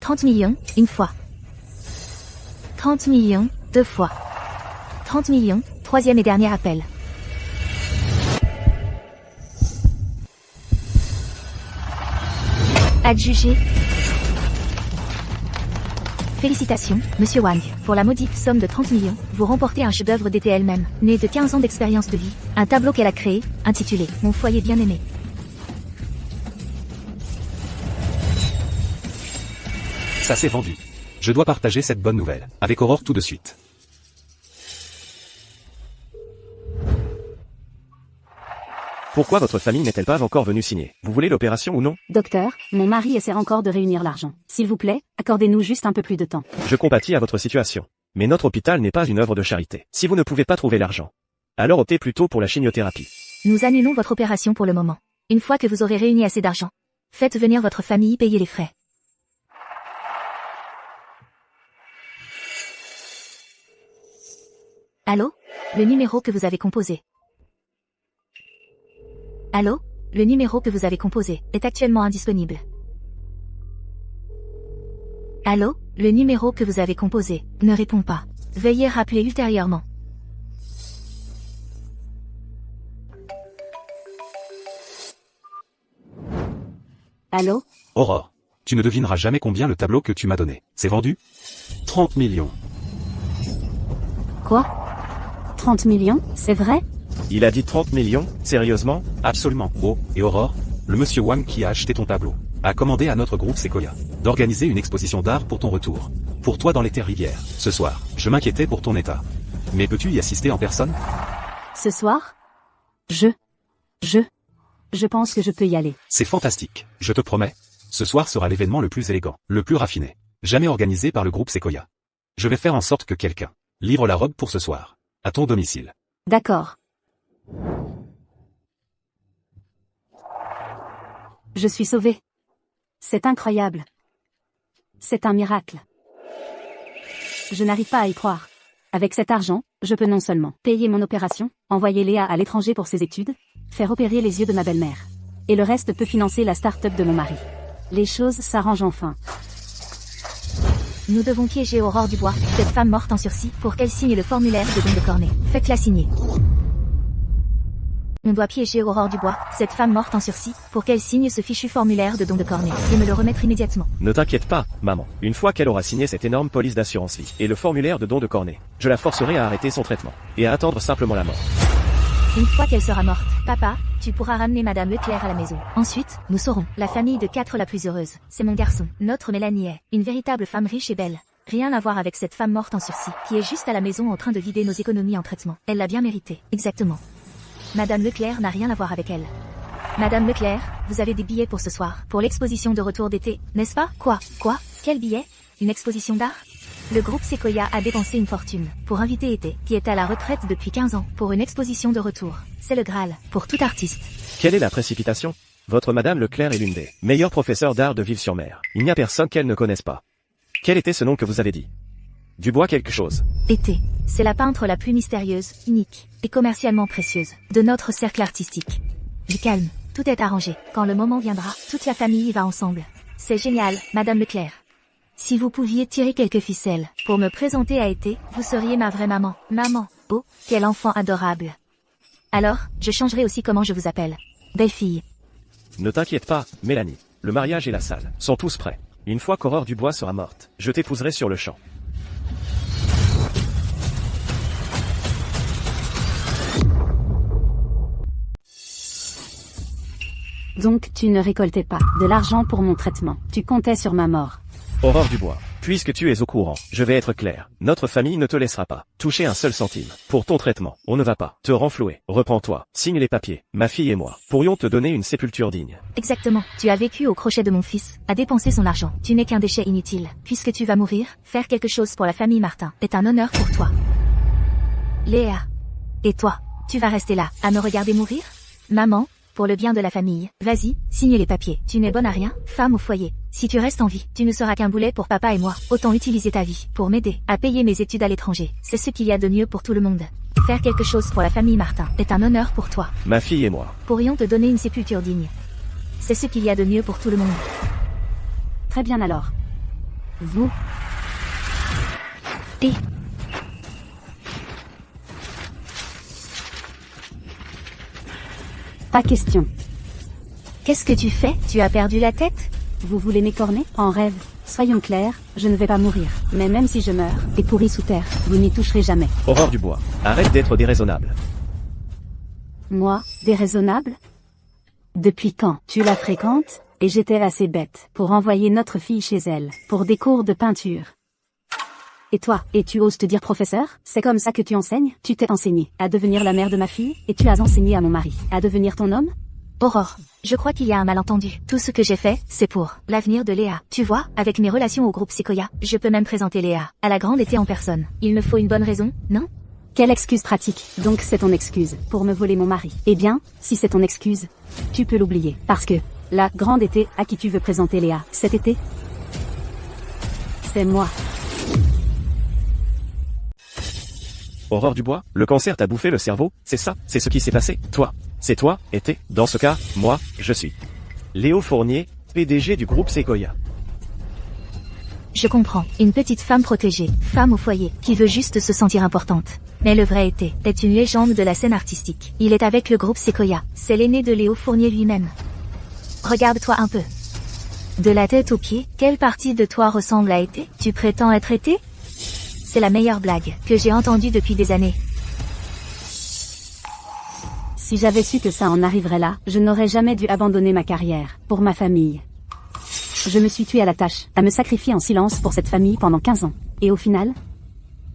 30 millions, une fois. 30 millions, deux fois. 30 millions, troisième et dernier appel. Adjugé. Félicitations, Monsieur Wang, pour la modique somme de 30 millions, vous remportez un chef-d'œuvre d'été elle-même, né de 15 ans d'expérience de vie, un tableau qu'elle a créé, intitulé « Mon foyer bien-aimé ». Ça s'est vendu. Je dois partager cette bonne nouvelle avec Aurore tout de suite. Pourquoi votre famille n'est-elle pas encore venue signer? Vous voulez l'opération ou non? Docteur, mon mari essaie encore de réunir l'argent. S'il vous plaît, accordez-nous juste un peu plus de temps. Je compatis à votre situation. Mais notre hôpital n'est pas une œuvre de charité. Si vous ne pouvez pas trouver l'argent, alors optez plutôt pour la chimiothérapie. Nous annulons votre opération pour le moment. Une fois que vous aurez réuni assez d'argent, faites venir votre famille payer les frais. Allô? Le numéro que vous avez composé. Allô? Le numéro que vous avez composé est actuellement indisponible. Allô? Le numéro que vous avez composé ne répond pas. Veuillez rappeler ultérieurement. Allô? Aurore, tu ne devineras jamais combien le tableau que tu m'as donné. C'est vendu? 30 millions. Quoi? 30 millions, c'est vrai? Il a dit 30 millions? Sérieusement? Absolument. Oh, et Aurore, le monsieur Wang qui a acheté ton tableau a commandé à notre groupe Sequoia d'organiser une exposition d'art pour ton retour. Pour toi dans les terres-rivières. Ce soir, je m'inquiétais pour ton état. Mais peux-tu y assister en personne? Ce soir? Je pense que je peux y aller. C'est fantastique, je te promets. Ce soir sera l'événement le plus élégant, le plus raffiné, jamais organisé par le groupe Sequoia. Je vais faire en sorte que quelqu'un livre la robe pour ce soir, à ton domicile. D'accord. Je suis sauvée. C'est incroyable. C'est un miracle. Je n'arrive pas à y croire. Avec cet argent, je peux non seulement payer mon opération, envoyer Léa à l'étranger pour ses études, faire opérer les yeux de ma belle-mère. Et le reste peut financer la start-up de mon mari. Les choses s'arrangent enfin. Nous devons piéger Aurore Dubois, cette femme morte en sursis, pour qu'elle signe le formulaire de don de cornet. Faites-la signer. On doit piéger Aurore Dubois, cette femme morte en sursis, pour qu'elle signe ce fichu formulaire de don de cornet, et me le remettre immédiatement. Ne t'inquiète pas, maman. Une fois qu'elle aura signé cette énorme police d'assurance vie et le formulaire de don de cornet, je la forcerai à arrêter son traitement et à attendre simplement la mort. Une fois qu'elle sera morte, papa, tu pourras ramener Madame Leclerc à la maison. Ensuite, nous saurons. La famille de 4 la plus heureuse. C'est mon garçon. Notre Mélanie est une véritable femme riche et belle. Rien à voir avec cette femme morte en sursis, qui est juste à la maison en train de vider nos économies en traitement. Elle l'a bien mérité. Exactement. Madame Leclerc n'a rien à voir avec elle. Madame Leclerc, vous avez des billets pour ce soir, pour l'exposition de retour d'été, n'est-ce pas? Quoi? Quel billet? Une exposition d'art? Le groupe Sequoia a dépensé une fortune pour inviter Été, qui est à la retraite depuis 15 ans, pour une exposition de retour. C'est le Graal, pour tout artiste. Quelle est la précipitation? Votre Madame Leclerc est l'une des meilleures professeurs d'art de Ville-sur-Mer. Il n'y a personne qu'elle ne connaisse pas. Quel était ce nom que vous avez dit? Dubois quelque chose. Été, c'est la peintre la plus mystérieuse, unique, et commercialement précieuse, de notre cercle artistique. Du calme, tout est arrangé. Quand le moment viendra, toute la famille y va ensemble. C'est génial, Madame Leclerc. Si vous pouviez tirer quelques ficelles pour me présenter à Été, vous seriez ma vraie maman. Maman, oh, quel enfant adorable. Alors, je changerai aussi comment je vous appelle. Belle fille. Ne t'inquiète pas, Mélanie. Le mariage et la salle sont tous prêts. Une fois qu'Aurore Dubois sera morte, je t'épouserai sur le champ. Donc tu ne récoltais pas de l'argent pour mon traitement. Tu comptais sur ma mort. Aurore Dubois, puisque tu es au courant, je vais être clair. Notre famille ne te laissera pas toucher un seul centime. Pour ton traitement, on ne va pas te renflouer. Reprends-toi, signe les papiers. Ma fille et moi pourrions te donner une sépulture digne. Exactement. Tu as vécu au crochet de mon fils, à dépenser son argent. Tu n'es qu'un déchet inutile. Puisque tu vas mourir, faire quelque chose pour la famille Martin est un honneur pour toi. Léa. Et toi, tu vas rester là, à me regarder mourir? Maman, pour le bien de la famille, vas-y, signe les papiers. Tu n'es bonne à rien, femme au foyer. Si tu restes en vie, tu ne seras qu'un boulet pour papa et moi. Autant utiliser ta vie pour m'aider à payer mes études à l'étranger. C'est ce qu'il y a de mieux pour tout le monde. Faire quelque chose pour la famille Martin est un honneur pour toi. Ma fille et moi pourrions te donner une sépulture digne. C'est ce qu'il y a de mieux pour tout le monde. Très bien alors. Vous. Et Pas question. qu'est-ce que tu fais? Tu as perdu la tête? Vous voulez m'écorner? En rêve. Soyons clairs, je ne vais pas mourir. Mais même si je meurs, et pourri sous terre, vous n'y toucherez jamais. Aurore Dubois, arrête d'être déraisonnable. Moi, déraisonnable? Depuis quand? Tu la fréquentes? Et j'étais assez bête pour envoyer notre fille chez elle, pour des cours de peinture. Et toi, et tu oses te dire professeur? C'est comme ça que tu enseignes? Tu t'es enseigné à devenir la mère de ma fille, et tu as enseigné à mon mari à devenir ton homme? Aurore, je crois qu'il y a un malentendu. Tout ce que j'ai fait, c'est pour l'avenir de Léa. Tu vois, avec mes relations au groupe Sequoia, je peux même présenter Léa à la grande été en personne. Il me faut une bonne raison, non? Quelle excuse pratique. Donc c'est ton excuse pour me voler mon mari. Eh bien, si c'est ton excuse, tu peux l'oublier. Parce que, la grande été à qui tu veux présenter Léa, cet été, c'est moi. Aurore Dubois, le cancer t'a bouffé le cerveau, c'est ça? C'est ce qui s'est passé? Toi? C'est toi, été? Dans ce cas, moi, je suis Léo Fournier, PDG du groupe Sequoia. Je comprends. Une petite femme protégée, femme au foyer, qui veut juste se sentir importante. Mais le vrai été est une légende de la scène artistique. Il est avec le groupe Sequoia. C'est l'aîné de Léo Fournier lui-même. Regarde-toi un peu. De la tête aux pieds, quelle partie de toi ressemble à été? Tu prétends être été? C'est la meilleure blague que j'ai entendue depuis des années. Si j'avais su que ça en arriverait là, je n'aurais jamais dû abandonner ma carrière, pour ma famille. Je me suis tuée à la tâche, à me sacrifier en silence pour cette famille pendant 15 ans. Et au final,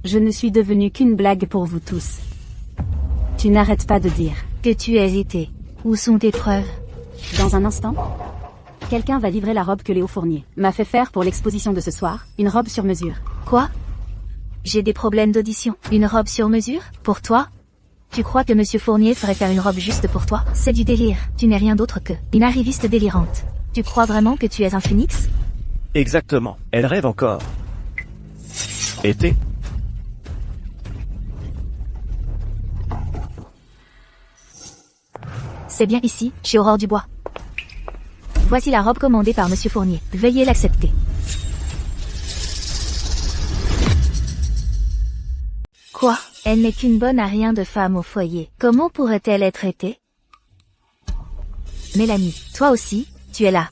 je ne suis devenue qu'une blague pour vous tous. Tu n'arrêtes pas de dire Que tu es été. Où sont tes preuves? dans un instant, quelqu'un va livrer la robe que Léo Fournier m'a fait faire pour l'exposition de ce soir, une robe sur mesure. Quoi? J'ai des problèmes d'audition. Une robe sur mesure? Pour toi? Tu crois que Monsieur Fournier ferait faire une robe juste pour toi? C'est du délire. Tu n'es rien d'autre que une arriviste délirante. Tu crois vraiment que tu es un phénix? Exactement, elle rêve encore. Été? C'est bien ici, chez Aurore Dubois. Voici la robe commandée par Monsieur Fournier. Veuillez l'accepter. Quoi? Elle n'est qu'une bonne à rien de femme au foyer. Comment pourrait-elle être été? Mélanie, toi aussi, tu es là.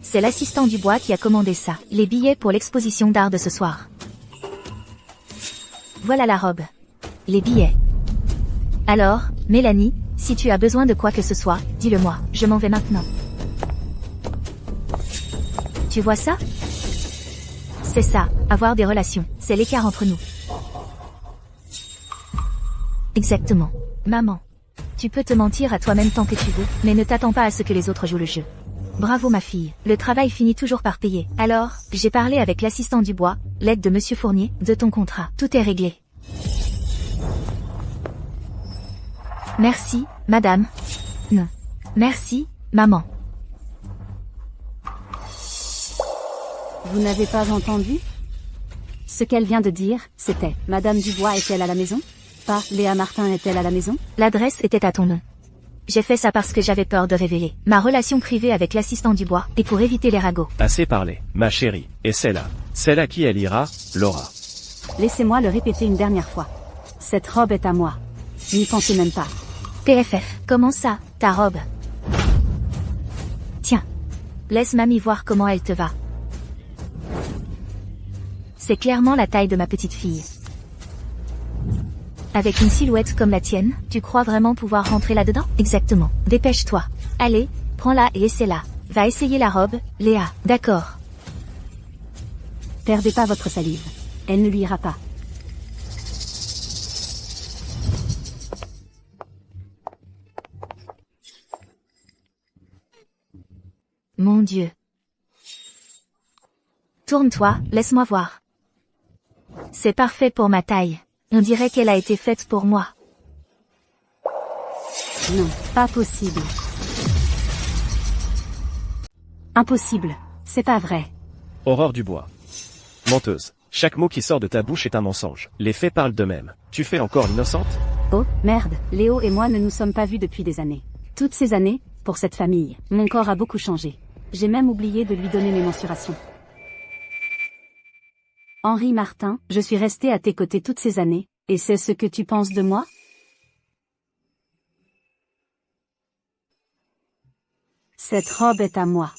C'est l'assistant Dubois qui a commandé ça. Les billets pour l'exposition d'art de ce soir. Voilà la robe. Les billets. Alors, Mélanie, si tu as besoin de quoi que ce soit, dis-le-moi. Je m'en vais maintenant. Tu vois ça? C'est ça, avoir des relations. C'est l'écart entre nous. Exactement. Maman. Tu peux te mentir à toi-même tant que tu veux, mais ne t'attends pas à ce que les autres jouent le jeu. Bravo ma fille. Le travail finit toujours par payer. Alors, j'ai parlé avec l'assistant Dubois, l'aide de Monsieur Fournier, de ton contrat. Tout est réglé. Merci, madame. Non. Merci, maman. Vous n'avez pas entendu? Ce qu'elle vient de dire, c'était « Madame Dubois est-elle à la maison ?» Pas « Léa Martin est-elle à la maison ?» L'adresse était à ton nom. J'ai fait ça parce que j'avais peur de révéler ma relation privée avec l'assistant Dubois, et pour éviter les ragots. Assez parlé, ma chérie. Et celle à qui elle ira, Laura. Laissez-moi le répéter une dernière fois. Cette robe est à moi. N'y pensez même pas. PFF, comment ça, ta robe? Tiens. Laisse mamie voir comment elle te va. C'est clairement la taille de ma petite fille. Avec une silhouette comme la tienne, tu crois vraiment pouvoir rentrer là-dedans? Exactement. Dépêche-toi. Allez, prends-la et essaie-la. Va essayer la robe, Léa. D'accord. Perdez pas votre salive. Elle ne lui ira pas. Mon Dieu. Tourne-toi, laisse-moi voir. C'est parfait pour ma taille. On dirait qu'elle a été faite pour moi. Non, pas possible. Impossible. C'est pas vrai. Aurore Dubois. Menteuse. Chaque mot qui sort de ta bouche est un mensonge. Les faits parlent d'eux-mêmes. Tu fais encore l'innocente? Oh, merde. Léo et moi ne nous sommes pas vus depuis des années. Toutes ces années, pour cette famille. Mon corps a beaucoup changé. J'ai même oublié de lui donner mes mensurations. Henri Martin, je suis resté à tes côtés toutes ces années, et c'est ce que tu penses de moi? Cette robe est à moi.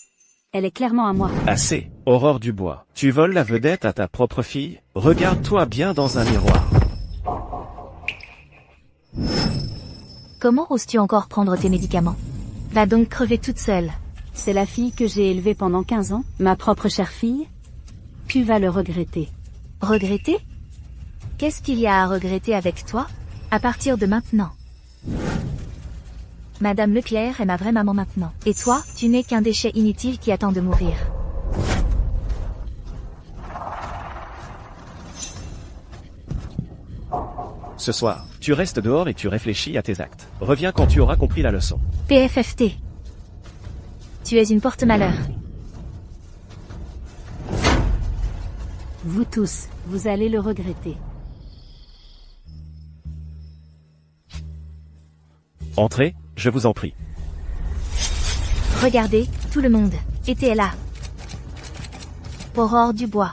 Elle est clairement à moi. Assez. Aurore Dubois. Tu voles la vedette à ta propre fille? Regarde-toi bien dans un miroir. Comment oses-tu encore prendre tes médicaments? Va donc crever toute seule. C'est la fille que j'ai élevée pendant 15 ans, ma propre chère fille. Tu vas le regretter. Regretter? Qu'est-ce qu'il y a à regretter avec toi? À partir de maintenant. Madame Leclerc est ma vraie maman maintenant. Et toi, tu n'es qu'un déchet inutile qui attend de mourir. Ce soir, tu restes dehors et tu réfléchis à tes actes. Reviens quand tu auras compris la leçon. PFFT. Tu es une porte-malheur. Vous tous, vous allez le regretter. Entrez, je vous en prie. Regardez, tout le monde était là. Aurore Dubois.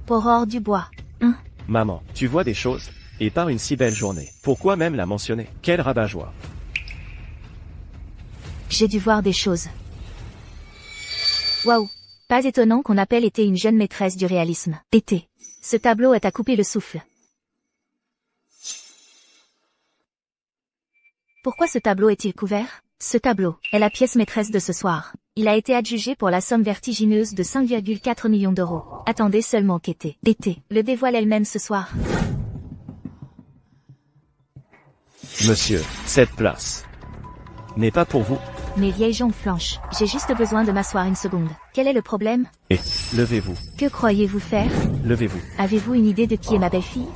Aurore Dubois. Maman, tu vois des choses? Et par une si belle journée. Pourquoi même la mentionner? Quel rabat-joie. J'ai dû voir des choses. Waouh. Pas étonnant qu'on appelle été une jeune maîtresse du réalisme. Été. Ce tableau est à couper le souffle. Pourquoi ce tableau est-il couvert? Ce tableau est la pièce maîtresse de ce soir. Il a été adjugé pour la somme vertigineuse de 5,4 millions d'euros. Attendez seulement qu'Été le dévoile elle-même ce soir. Monsieur, cette place n'est pas pour vous. Mes vieilles jambes flanchent. J'ai juste besoin de m'asseoir une seconde. Quel est le problème? Et, levez-vous, Que croyez-vous faire? levez-vous. Avez-vous une idée de qui est ma belle-fille?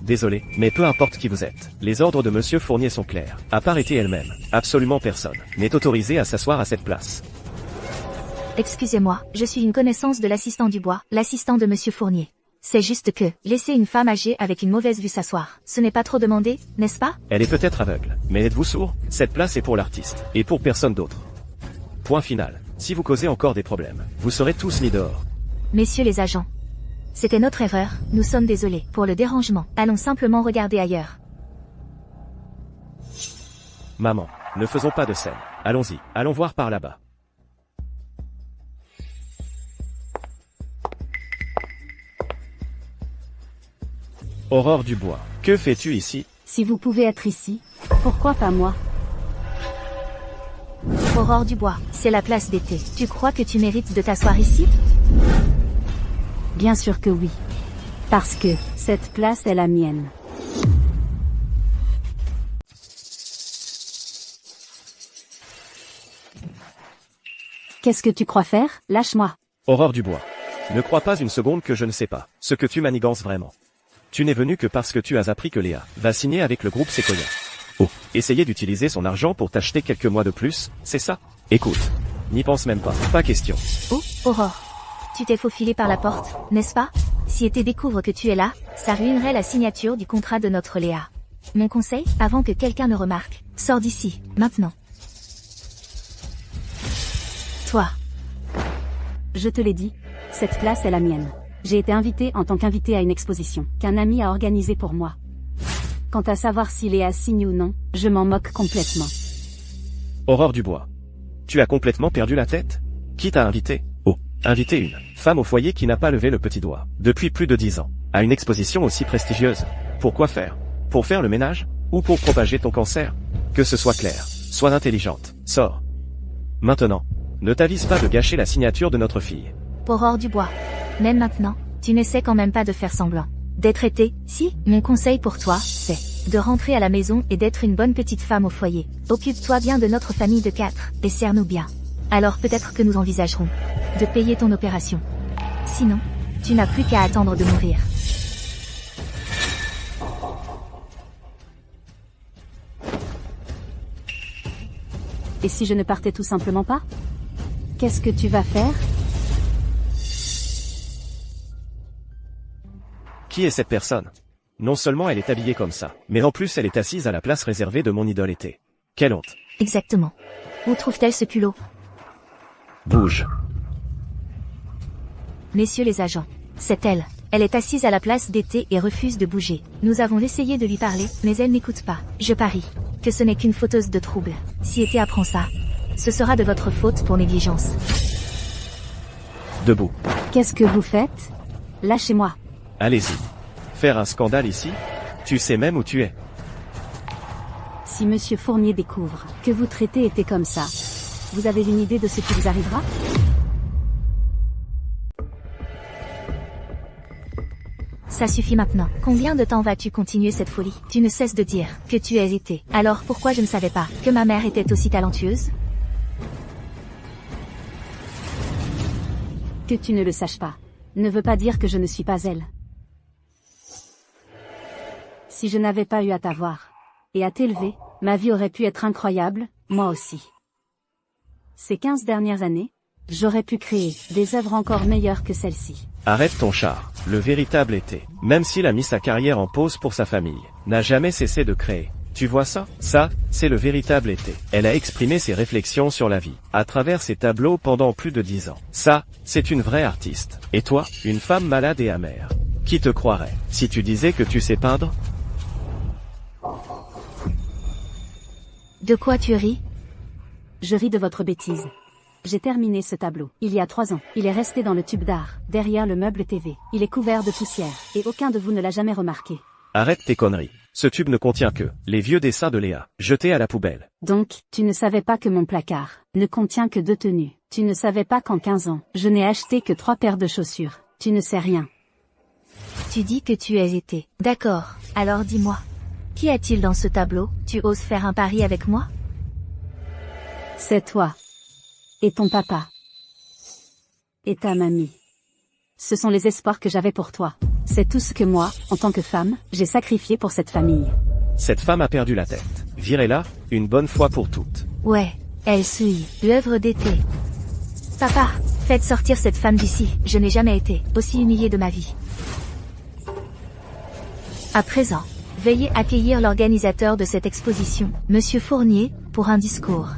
Désolé, mais peu importe qui vous êtes. Les ordres de Monsieur Fournier sont clairs. À part Été elle-même, absolument personne n'est autorisé à s'asseoir à cette place. Excusez-moi, je suis une connaissance de l'assistant Dubois, l'assistant de Monsieur Fournier. C'est juste que, laisser une femme âgée avec une mauvaise vue s'asseoir, ce n'est pas trop demandé, n'est-ce pas? Elle est peut-être aveugle, mais êtes-vous sourd? Cette place est pour l'artiste, et pour personne d'autre. Point final. Si vous causez encore des problèmes, vous serez tous mis dehors. Messieurs les agents. C'était notre erreur, nous sommes désolés pour le dérangement. Allons simplement regarder ailleurs. Maman, ne faisons pas de scène. Allons-y, allons voir par là-bas. Aurore Dubois, que fais-tu ici? Si vous pouvez être ici, pourquoi pas moi? Aurore Dubois, c'est la place d'Été. Tu crois que tu mérites de t'asseoir ici? Bien sûr que oui. Parce que, cette place est la mienne. Qu'est-ce que tu crois faire? Lâche-moi. Aurore Dubois, ne crois pas une seconde que je ne sais pas ce que tu manigances vraiment. Tu n'es venu que parce que tu as appris que Léa va signer avec le groupe Sequoia. Oh, essayer d'utiliser son argent pour t'acheter quelques mois de plus, c'est ça? Écoute, n'y pense même pas, pas question. Oh, Aurore. Tu t'es faufilé par la porte, n'est-ce pas? Si Été découvre que tu es là, ça ruinerait la signature du contrat de notre Léa. Mon conseil, avant que quelqu'un ne remarque, sors d'ici, maintenant. Toi. Je te l'ai dit, cette place est la mienne. J'ai été invitée en tant qu'invitée à une exposition, qu'un ami a organisée pour moi. Quant à savoir si Léa signe ou non, je m'en moque complètement. Aurore Dubois, tu as complètement perdu la tête? Qui t'a invité? Oh, invité une femme au foyer qui n'a pas levé le petit doigt, depuis plus de 10 ans, à une exposition aussi prestigieuse. Pourquoi faire? Pour faire le ménage? Ou pour propager ton cancer? Que ce soit clair, sois intelligente, sors. Maintenant, ne t'avise pas de gâcher la signature de notre fille. Aurore Dubois. Même maintenant, tu n'essaies quand même pas de faire semblant d'être Été. Si, mon conseil pour toi, c'est de rentrer à la maison et d'être une bonne petite femme au foyer. Occupe-toi bien de notre famille de 4, et sers-nous bien. Alors peut-être que nous envisagerons de payer ton opération. Sinon, tu n'as plus qu'à attendre de mourir. Et si je ne partais tout simplement pas? Qu'est-ce que tu vas faire? Qui est cette personne? Non seulement elle est habillée comme ça, mais en plus elle est assise à la place réservée de mon idole été. Quelle honte. Exactement. Où trouve-t-elle ce culot? Bouge. Messieurs les agents. C'est elle. Elle est assise à la place d'été et refuse de bouger. Nous avons essayé de lui parler, mais elle n'écoute pas. Je parie que ce n'est qu'une fauteuse de trouble. Si été apprend ça, ce sera de votre faute pour négligence. Debout. Qu'est-ce que vous faites? Lâchez-moi. Allez-y. Faire un scandale ici? Tu sais même où tu es. Si Monsieur Fournier découvre que vous traitez été comme ça, vous avez une idée de ce qui vous arrivera? Ça suffit maintenant. Combien de temps vas-tu continuer cette folie? Tu ne cesses de dire que tu es été. Alors pourquoi je ne savais pas que ma mère était aussi talentueuse? Que tu ne le saches pas ne veut pas dire que je ne suis pas elle. Si je n'avais pas eu à t'avoir et à t'élever, ma vie aurait pu être incroyable, moi aussi. Ces 15 dernières années, j'aurais pu créer des œuvres encore meilleures que celle-ci. Arrête ton char. Le véritable été, même s'il a mis sa carrière en pause pour sa famille, n'a jamais cessé de créer. Tu vois ça? Ça, c'est le véritable été. Elle a exprimé ses réflexions sur la vie, à travers ses tableaux pendant plus de 10 ans. Ça, c'est une vraie artiste. Et toi, une femme malade et amère. Qui te croirait, si tu disais que tu sais peindre? De quoi tu ris? Je ris de votre bêtise. J'ai terminé ce tableau, il y a 3 ans. Il est resté dans le tube d'art, derrière le meuble TV. Il est couvert de poussière, et aucun de vous ne l'a jamais remarqué. Arrête tes conneries. Ce tube ne contient que les vieux dessins de Léa, jetés à la poubelle. Donc, tu ne savais pas que mon placard ne contient que 2 tenues. Tu ne savais pas qu'en 15 ans, je n'ai acheté que 3 paires de chaussures. Tu ne sais rien. Tu dis que tu es été. D'accord, alors dis-moi. Qui a-t-il dans ce tableau? Tu oses faire un pari avec moi? C'est toi. Et ton papa. Et ta mamie. Ce sont les espoirs que j'avais pour toi. C'est tout ce que moi, en tant que femme, j'ai sacrifié pour cette famille. Cette femme a perdu la tête. Virez-la, une bonne fois pour toutes. Ouais, elle souille, l'œuvre d'été. Papa, faites sortir cette femme d'ici. Je n'ai jamais été aussi humiliée de ma vie. À présent, veuillez accueillir l'organisateur de cette exposition, Monsieur Fournier, pour un discours.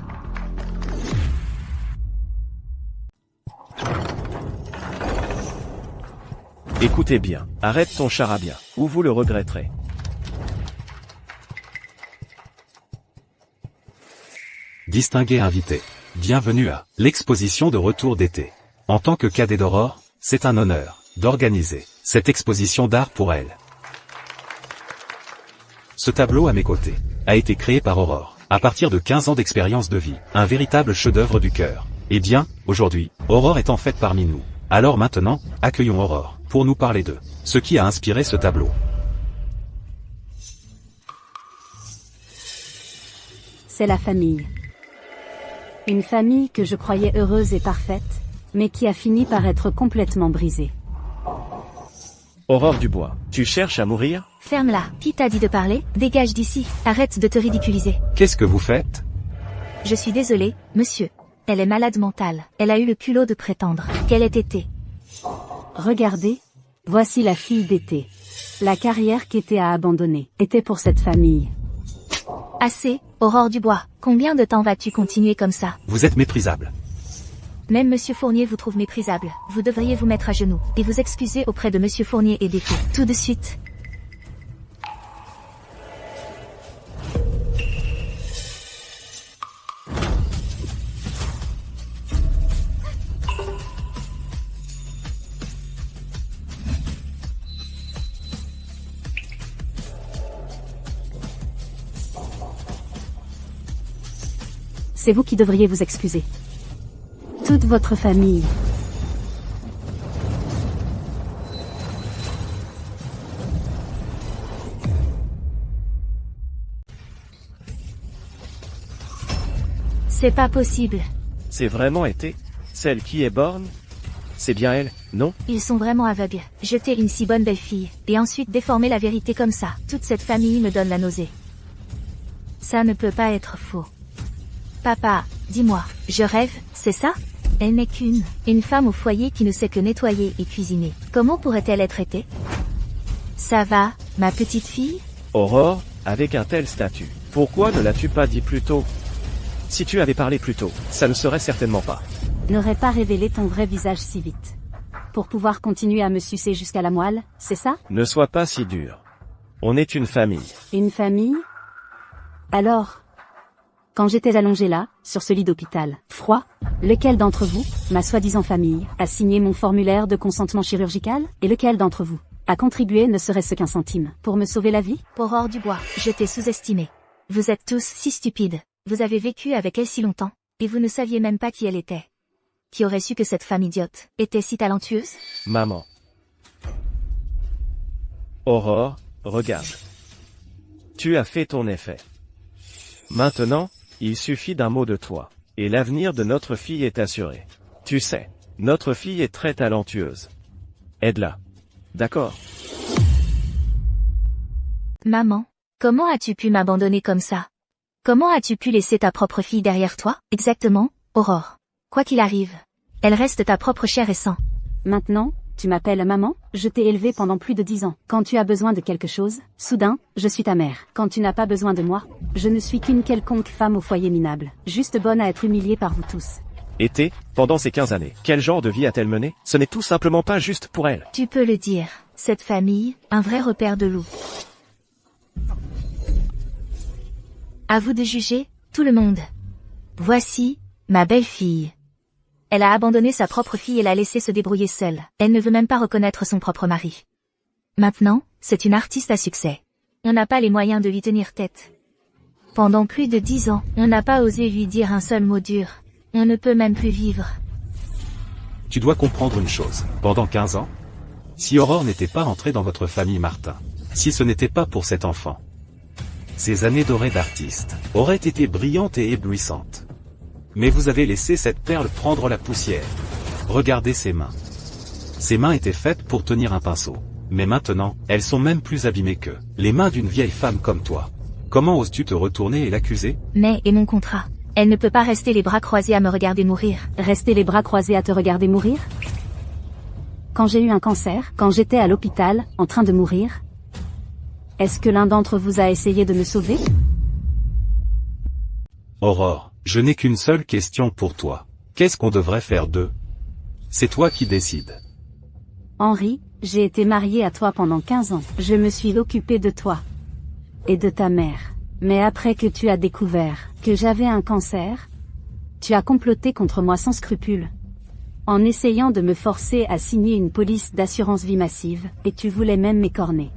Écoutez bien, arrête ton charabia, ou vous le regretterez. Distingué invité. Bienvenue à l'exposition de retour d'été. En tant que cadet d'Aurore, c'est un honneur d'organiser cette exposition d'art pour elle. Ce tableau à mes côtés a été créé par Aurore, à partir de 15 ans d'expérience de vie, un véritable chef-d'œuvre du cœur. Eh bien, aujourd'hui, Aurore est en fait parmi nous. Alors maintenant, accueillons Aurore, pour nous parler de ce qui a inspiré ce tableau. C'est la famille. Une famille que je croyais heureuse et parfaite, mais qui a fini par être complètement brisée. Aurore Dubois, tu cherches à mourir? Ferme-la. Qui t'a dit de parler? Dégage d'ici. Arrête de te ridiculiser. Qu'est-ce que vous faites? Je suis désolée, monsieur. Elle est malade mentale. Elle a eu le culot de prétendre qu'elle ait été. Regardez, voici la fille d'été. La carrière qu'Été a abandonnée était pour cette famille. Assez, Aurore Dubois. Combien de temps vas-tu continuer comme ça? Vous êtes méprisable. Même Monsieur Fournier vous trouve méprisable. Vous devriez vous mettre à genoux et vous excuser auprès de Monsieur Fournier et d'été. Tout de suite. C'est vous qui devriez vous excuser. Toute votre famille. C'est pas possible. C'est vraiment été? Celle qui est borne? C'est bien elle, non? Ils sont vraiment aveugles. Jeter une si bonne belle fille, et ensuite déformer la vérité comme ça. Toute cette famille me donne la nausée. Ça ne peut pas être faux. Papa, dis-moi, je rêve, c'est ça? Elle n'est qu'une femme au foyer qui ne sait que nettoyer et cuisiner. Comment pourrait-elle être été? Ça va, ma petite fille? Aurore, avec un tel statut, pourquoi ne l'as-tu pas dit plus tôt? Si tu avais parlé plus tôt, ça ne serait certainement pas. N'aurais pas révélé ton vrai visage si vite. Pour pouvoir continuer à me sucer jusqu'à la moelle, c'est ça? Ne sois pas si dur. On est une famille. Une famille? Alors, quand j'étais allongé là, sur ce lit d'hôpital, froid, lequel d'entre vous, ma soi-disant famille, a signé mon formulaire de consentement chirurgical? Et lequel d'entre vous a contribué ne serait-ce qu'un centime pour me sauver la vie? Aurore Dubois, je t'ai sous-estimé. Vous êtes tous si stupides. Vous avez vécu avec elle si longtemps, et vous ne saviez même pas qui elle était. Qui aurait su que cette femme idiote était si talentueuse? Maman. Aurore, regarde. Tu as fait ton effet. Maintenant, il suffit d'un mot de toi, et l'avenir de notre fille est assuré. Tu sais, notre fille est très talentueuse. Aide-la. D'accord? Maman, comment as-tu pu m'abandonner comme ça? Comment as-tu pu laisser ta propre fille derrière toi? Exactement, Aurore. Quoi qu'il arrive, elle reste ta propre chair et sang. Maintenant, tu m'appelles maman? Je t'ai élevée pendant plus de 10 ans. Quand tu as besoin de quelque chose, soudain, je suis ta mère. Quand tu n'as pas besoin de moi, je ne suis qu'une quelconque femme au foyer minable, juste bonne à être humiliée par vous tous. Et pendant ces 15 années, quel genre de vie a-t-elle mené? Ce n'est tout simplement pas juste pour elle. Tu peux le dire, cette famille, un vrai repère de loups. À vous de juger, tout le monde. Voici, ma belle-fille. Elle a abandonné sa propre fille et l'a laissée se débrouiller seule. Elle ne veut même pas reconnaître son propre mari. Maintenant, c'est une artiste à succès. On n'a pas les moyens de lui tenir tête. Pendant plus de 10 ans, on n'a pas osé lui dire un seul mot dur. On ne peut même plus vivre. Tu dois comprendre une chose. Pendant 15 ans, si Aurore n'était pas entrée dans votre famille Martin, si ce n'était pas pour cet enfant, ces années dorées d'artiste auraient été brillantes et éblouissantes. Mais vous avez laissé cette perle prendre la poussière. Regardez ses mains. Ses mains étaient faites pour tenir un pinceau. Mais maintenant, elles sont même plus abîmées que les mains d'une vieille femme comme toi. Comment oses-tu te retourner et l'accuser? Mais, et mon contrat? Elle ne peut pas rester les bras croisés à me regarder mourir. Rester les bras croisés à te regarder mourir? Quand j'ai eu un cancer, quand j'étais à l'hôpital, en train de mourir, est-ce que l'un d'entre vous a essayé de me sauver? Aurore, je n'ai qu'une seule question pour toi. Qu'est-ce qu'on devrait faire d'eux? C'est toi qui décides. Henri, j'ai été mariée à toi pendant 15 ans. Je me suis occupée de toi. Et de ta mère. Mais après que tu as découvert que j'avais un cancer, tu as comploté contre moi sans scrupule. En essayant de me forcer à signer une police d'assurance vie massive, et tu voulais même m'écorner.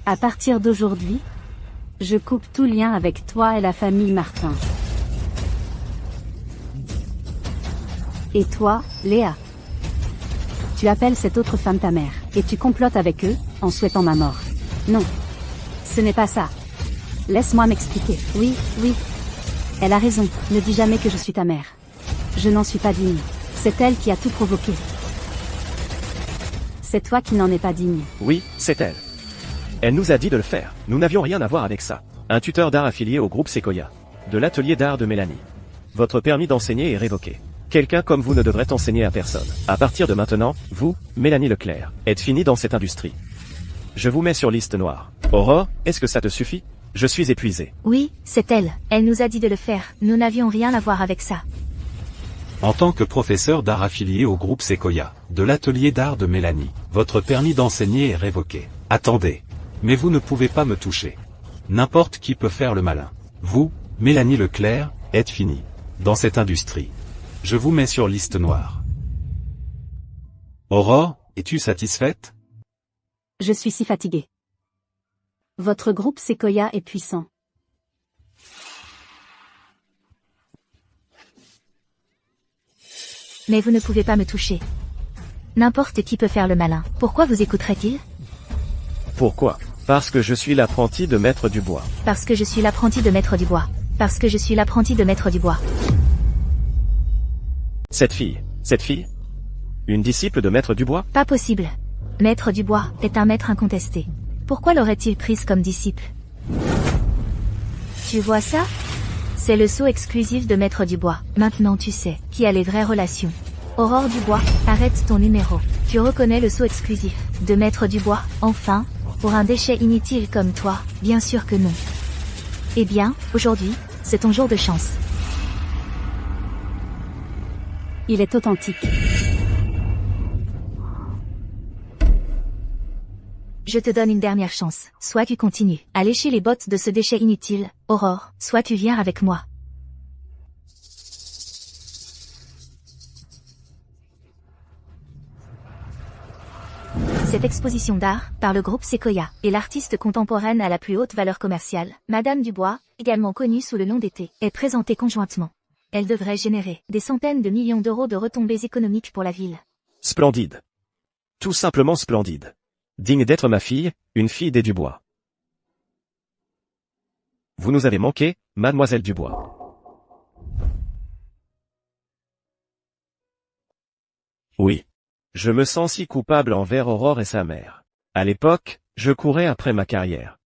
À partir d'aujourd'hui, je coupe tout lien avec toi et la famille Martin. Et toi, Léa? Tu appelles cette autre femme ta mère, et tu complotes avec eux, en souhaitant ma mort. Non. Ce n'est pas ça. Laisse-moi m'expliquer. Oui, oui. Elle a raison, ne dis jamais que je suis ta mère. Je n'en suis pas digne. C'est elle qui a tout provoqué. C'est toi qui n'en es pas digne. Oui, c'est elle. Elle nous a dit de le faire. Nous n'avions rien à voir avec ça. Un tuteur d'art affilié au groupe Sequoia. De l'atelier d'art de Mélanie. Votre permis d'enseigner est révoqué. Quelqu'un comme vous ne devrait enseigner à personne. À partir de maintenant, vous, Mélanie Leclerc, êtes finie dans cette industrie. Je vous mets sur liste noire. Aurore, est-ce que ça te suffit? Je suis épuisé. Oui, c'est elle. Elle nous a dit de le faire. Nous n'avions rien à voir avec ça. En tant que professeur d'art affilié au groupe Sequoia, de l'atelier d'art de Mélanie, votre permis d'enseigner est révoqué. Attendez. Mais vous ne pouvez pas me toucher. N'importe qui peut faire le malin. Vous, Mélanie Leclerc, êtes finie dans cette industrie. Je vous mets sur liste noire. Aurore, es-tu satisfaite? Je suis si fatiguée. Votre groupe Sequoia est puissant. Mais vous ne pouvez pas me toucher. N'importe qui peut faire le malin. Pourquoi vous écouterait-il? Pourquoi? Parce que je suis l'apprenti de Maître Dubois. Parce que je suis l'apprenti de Maître Dubois. Parce que je suis l'apprenti de Maître Dubois. Cette fille? Une disciple de Maître Dubois? Pas possible. Maître Dubois est un maître incontesté. Pourquoi l'aurait-il prise comme disciple? Tu vois ça? C'est le sceau exclusif de Maître Dubois. Maintenant tu sais qui a les vraies relations. Aurore Dubois, arrête ton numéro. Tu reconnais le sceau exclusif. De Maître Dubois, enfin, pour un déchet inutile comme toi, bien sûr que non. Eh bien, aujourd'hui, c'est ton jour de chance. Il est authentique. Je te donne une dernière chance. Soit tu continues à lécher les bottes de ce déchet inutile, Aurore, soit tu viens avec moi. Cette exposition d'art, par le groupe Sequoia, est l'artiste contemporaine à la plus haute valeur commerciale, Madame Dubois, également connue sous le nom d'T, est présentée conjointement. Elle devrait générer des centaines de millions d'euros de retombées économiques pour la ville. Splendide. Tout simplement splendide. Digne d'être ma fille, une fille des Dubois. Vous nous avez manqué, mademoiselle Dubois. Oui. Je me sens si coupable envers Aurore et sa mère. À l'époque, je courais après ma carrière.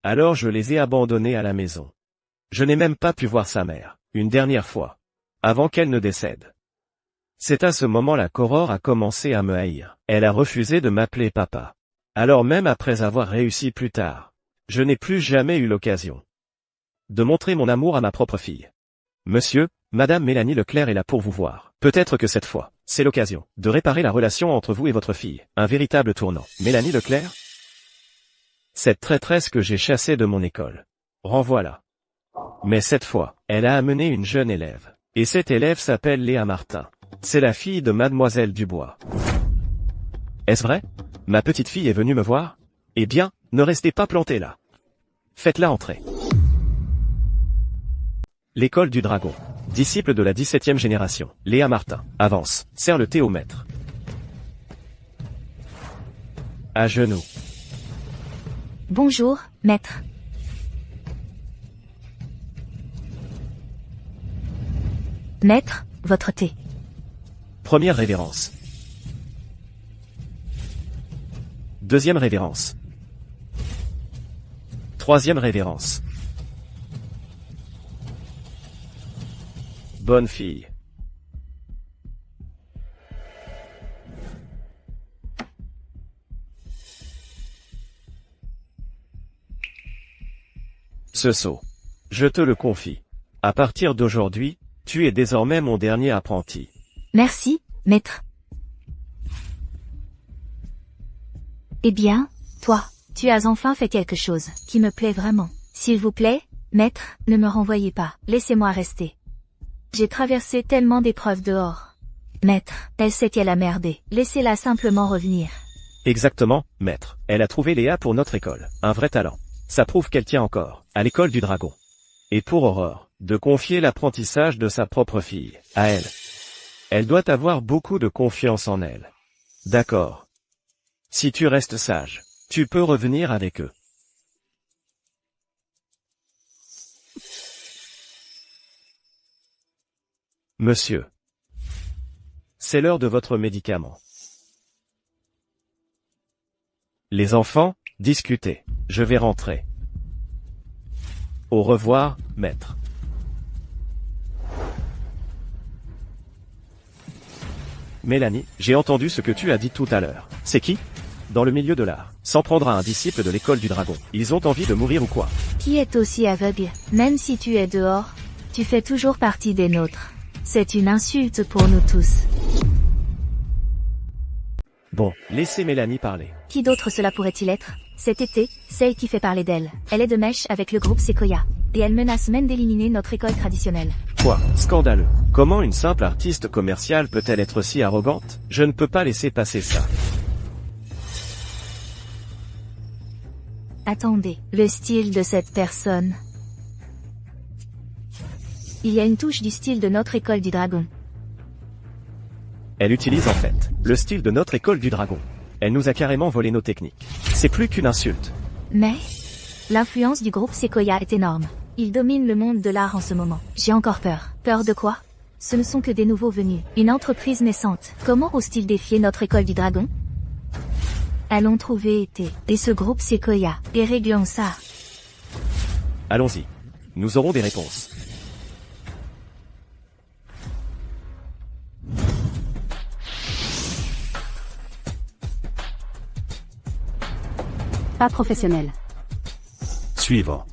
Alors je les ai abandonnés à la maison. Je n'ai même pas pu voir sa mère, une dernière fois, avant qu'elle ne décède. C'est à ce moment-là qu'Aurore a commencé à me haïr. Elle a refusé de m'appeler papa. Alors même après avoir réussi plus tard, je n'ai plus jamais eu l'occasion de montrer mon amour à ma propre fille. Monsieur, Madame Mélanie Leclerc est là pour vous voir. Peut-être que cette fois, c'est l'occasion de réparer la relation entre vous et votre fille. Un véritable tournant. Mélanie Leclerc? Cette traîtresse que j'ai chassée de mon école. Renvoie-la. Mais cette fois, elle a amené une jeune élève. Et cette élève s'appelle Léa Martin. C'est la fille de mademoiselle Dubois. Est-ce vrai? Ma petite fille est venue me voir? Eh bien, ne restez pas plantés là. Faites-la entrer. L'école du dragon. Disciple de la 17e génération. Léa Martin. Avance. Serre le thé au maître. À genoux. Bonjour, maître. Maître, votre thé. Première révérence. Deuxième révérence. Troisième révérence. Bonne fille. Ce sceau. Je te le confie. À partir d'aujourd'hui, tu es désormais mon dernier apprenti. Merci, maître. Eh bien, toi, tu as enfin fait quelque chose qui me plaît vraiment. S'il vous plaît, maître, ne me renvoyez pas. Laissez-moi rester. J'ai traversé tellement d'épreuves dehors. Maître, elle sait qu'elle a merdé. Laissez-la simplement revenir. Exactement, maître. Elle a trouvé Léa pour notre école. Un vrai talent. Ça prouve qu'elle tient encore, à l'école du dragon. Et pour Aurore, de confier l'apprentissage de sa propre fille, à elle. Elle doit avoir beaucoup de confiance en elle. D'accord. Si tu restes sage, tu peux revenir avec eux. Monsieur. C'est l'heure de votre médicament. Les enfants, discutez. Je vais rentrer. Au revoir, maître. Mélanie, j'ai entendu ce que tu as dit tout à l'heure. C'est qui? Dans le milieu de l'art. S'en prendre à un disciple de l'école du dragon. Ils ont envie de mourir ou quoi? Qui est aussi aveugle? Même si tu es dehors, tu fais toujours partie des nôtres. C'est une insulte pour nous tous. Bon, laissez Mélanie parler. Qui d'autre cela pourrait-il être? Cet été, celle qui fait parler d'elle. Elle est de mèche avec le groupe Sequoia. Et elle menace même d'éliminer notre école traditionnelle. Quoi? Scandaleux. Comment une simple artiste commerciale peut-elle être si arrogante? Je ne peux pas laisser passer ça. Attendez, le style de cette personne. Il y a une touche du style de notre école du dragon. Elle utilise en fait le style de notre école du dragon. Elle nous a carrément volé nos techniques. C'est plus qu'une insulte. Mais l'influence du groupe Sequoia est énorme. Il domine le monde de l'art en ce moment. J'ai encore peur. Peur de quoi? Ce ne sont que des nouveaux venus. Une entreprise naissante. Comment ose-t-il défier notre école du dragon? Allons trouver T et ce groupe Sequoia, et réglons ça. Allons-y. Nous aurons des réponses. pas professionnel. Suivant.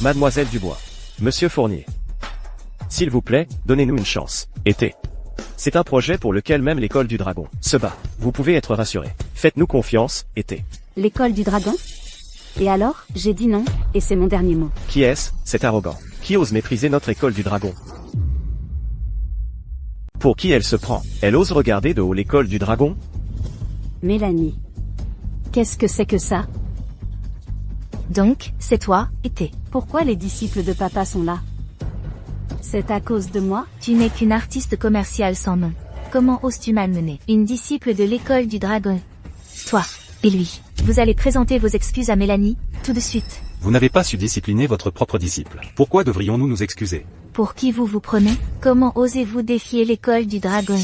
Mademoiselle Dubois. Monsieur Fournier. S'il vous plaît, donnez-nous une chance. Été. C'est un projet pour lequel même l'école du dragon se bat. Vous pouvez être rassuré. Faites-nous confiance, Été. L'école du dragon? Et alors, j'ai dit non, et c'est mon dernier mot. Qui est-ce, cet arrogant, qui ose mépriser notre école du dragon? Pour qui elle se prend? Elle ose regarder de haut l'école du dragon? Mélanie. Qu'est-ce que c'est que ça? Donc, c'est toi, Été. Pourquoi les disciples de papa sont là? C'est à cause de moi? Tu n'es qu'une artiste commerciale sans nom. Comment oses-tu malmener une disciple de l'école du dragon? Toi, et lui. Vous allez présenter vos excuses à Mélanie, tout de suite. Vous n'avez pas su discipliner votre propre disciple. Pourquoi devrions-nous nous excuser? Pour qui vous vous prenez? Comment osez-vous défier l'école du dragon?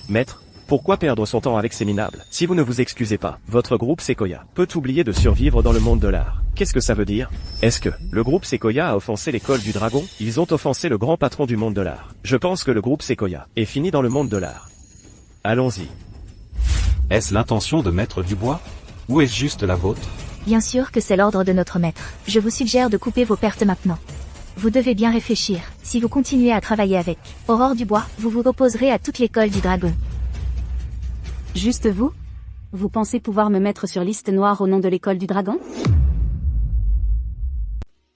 Maître, pourquoi perdre son temps avec ces minables? Si vous ne vous excusez pas, votre groupe Sequoia peut oublier de survivre dans le monde de l'art. Qu'est-ce que ça veut dire? Est-ce que le groupe Sequoia a offensé l'école du dragon? Ils ont offensé le grand patron du monde de l'art. Je pense que le groupe Sequoia est fini dans le monde de l'art. Allons-y. Est-ce l'intention de Maître Dubois? Ou est-ce juste la vôtre? Bien sûr que c'est l'ordre de notre maître. Je vous suggère de couper vos pertes maintenant. Vous devez bien réfléchir. Si vous continuez à travailler avec Aurore Dubois, vous vous opposerez à toute l'école du dragon. Juste vous? Vous pensez pouvoir me mettre sur liste noire au nom de l'école du dragon?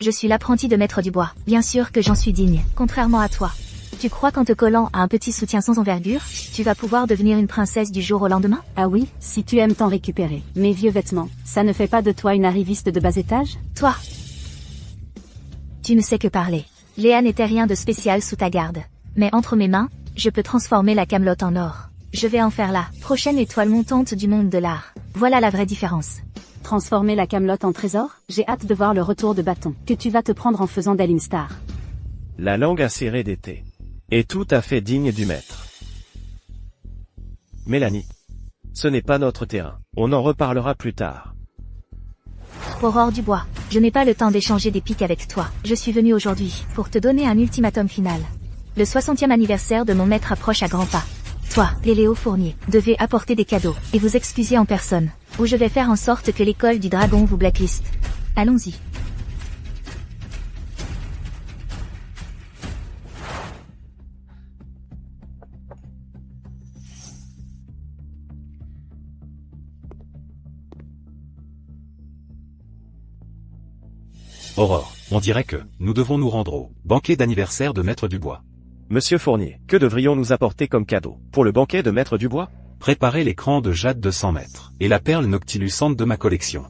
Je suis l'apprenti de Maître Dubois. Bien sûr que j'en suis digne, contrairement à toi. Tu crois qu'en te collant à un petit soutien sans envergure, tu vas pouvoir devenir une princesse du jour au lendemain? Ah oui, si tu aimes t'en récupérer. Mes vieux vêtements, ça ne fait pas de toi une arriviste de bas étage? Toi, tu ne sais que parler. Léa n'était rien de spécial sous ta garde. Mais entre mes mains, je peux transformer la Camelote en or. Je vais en faire la prochaine étoile montante du monde de l'art. Voilà la vraie différence. Transformer la Camelote en trésor? J'ai hâte de voir le retour de bâton que tu vas te prendre en faisant d'elle une star. La langue acérée d'Été est tout à fait digne du maître. Mélanie. Ce n'est pas notre terrain. On en reparlera plus tard. Aurore Dubois, je n'ai pas le temps d'échanger des piques avec toi. Je suis venu aujourd'hui pour te donner un ultimatum final. Le 60e anniversaire de mon maître approche à grands pas. Toi, Léléo Fournier, devez apporter des cadeaux et vous excuser en personne, ou je vais faire en sorte que l'école du dragon vous blacklist. Allons-y. Aurore, on dirait que nous devons nous rendre au banquet d'anniversaire de Maître Dubois. Monsieur Fournier, que devrions nous apporter comme cadeau pour le banquet de Maître Dubois? Préparez l'écran de jade de 100 mètres et la perle noctilucente de ma collection.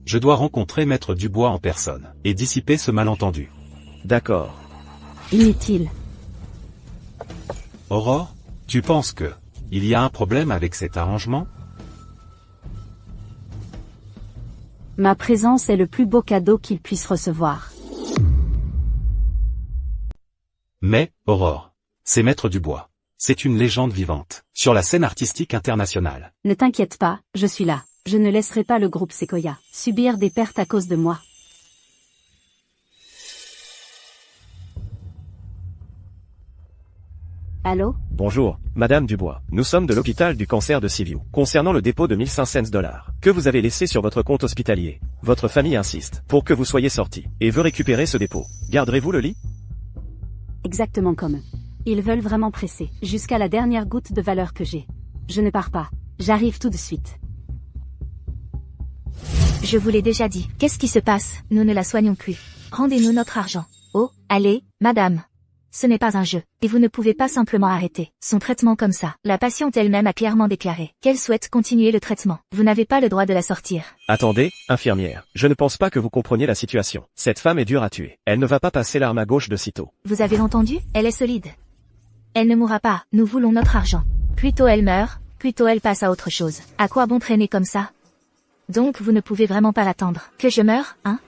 Je dois rencontrer Maître Dubois en personne et dissiper ce malentendu. D'accord. Inutile. Aurore, tu penses que il y a un problème avec cet arrangement? Ma présence est le plus beau cadeau qu'il puisse recevoir. Mais, Aurore, c'est Maître Dubois. C'est une légende vivante, sur la scène artistique internationale. Ne t'inquiète pas, je suis là. Je ne laisserai pas le groupe Sequoia subir des pertes à cause de moi. Allô? Bonjour, Madame Dubois. Nous sommes de l'hôpital du cancer de Seaview. Concernant le dépôt de 1500 $ que vous avez laissé sur votre compte hospitalier, votre famille insiste pour que vous soyez sorti et veut récupérer ce dépôt. Garderez-vous le lit? Exactement comme eux. Ils veulent vraiment presser, jusqu'à la dernière goutte de valeur que j'ai. Je ne pars pas. J'arrive tout de suite. Je vous l'ai déjà dit. Qu'est-ce qui se passe? Nous ne la soignons plus. Rendez-nous notre argent. Oh, allez, madame. Ce n'est pas un jeu, et vous ne pouvez pas simplement arrêter son traitement comme ça. La patiente elle-même a clairement déclaré qu'elle souhaite continuer le traitement. Vous n'avez pas le droit de la sortir. Attendez, infirmière. Je ne pense pas que vous compreniez la situation. Cette femme est dure à tuer. Elle ne va pas passer l'arme à gauche de sitôt. Vous avez entendu? Elle est solide. Elle ne mourra pas. Nous voulons notre argent. Plutôt elle meurt, plutôt elle passe à autre chose. À quoi bon traîner comme ça? Donc vous ne pouvez vraiment pas l'attendre. Que je meure, hein?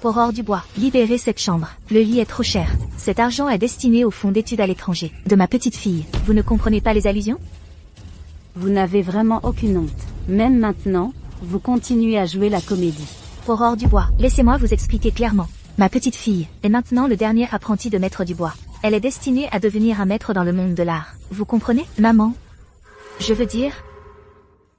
Aurore Dubois, libérez cette chambre. Le lit est trop cher. Cet argent est destiné au fonds d'études à l'étranger de ma petite fille. Vous ne comprenez pas les allusions? Vous n'avez vraiment aucune honte. Même maintenant, vous continuez à jouer la comédie. Aurore Dubois, laissez-moi vous expliquer clairement. Ma petite fille est maintenant le dernier apprenti de Maître Dubois. Elle est destinée à devenir un maître dans le monde de l'art. Vous comprenez, maman? Je veux dire,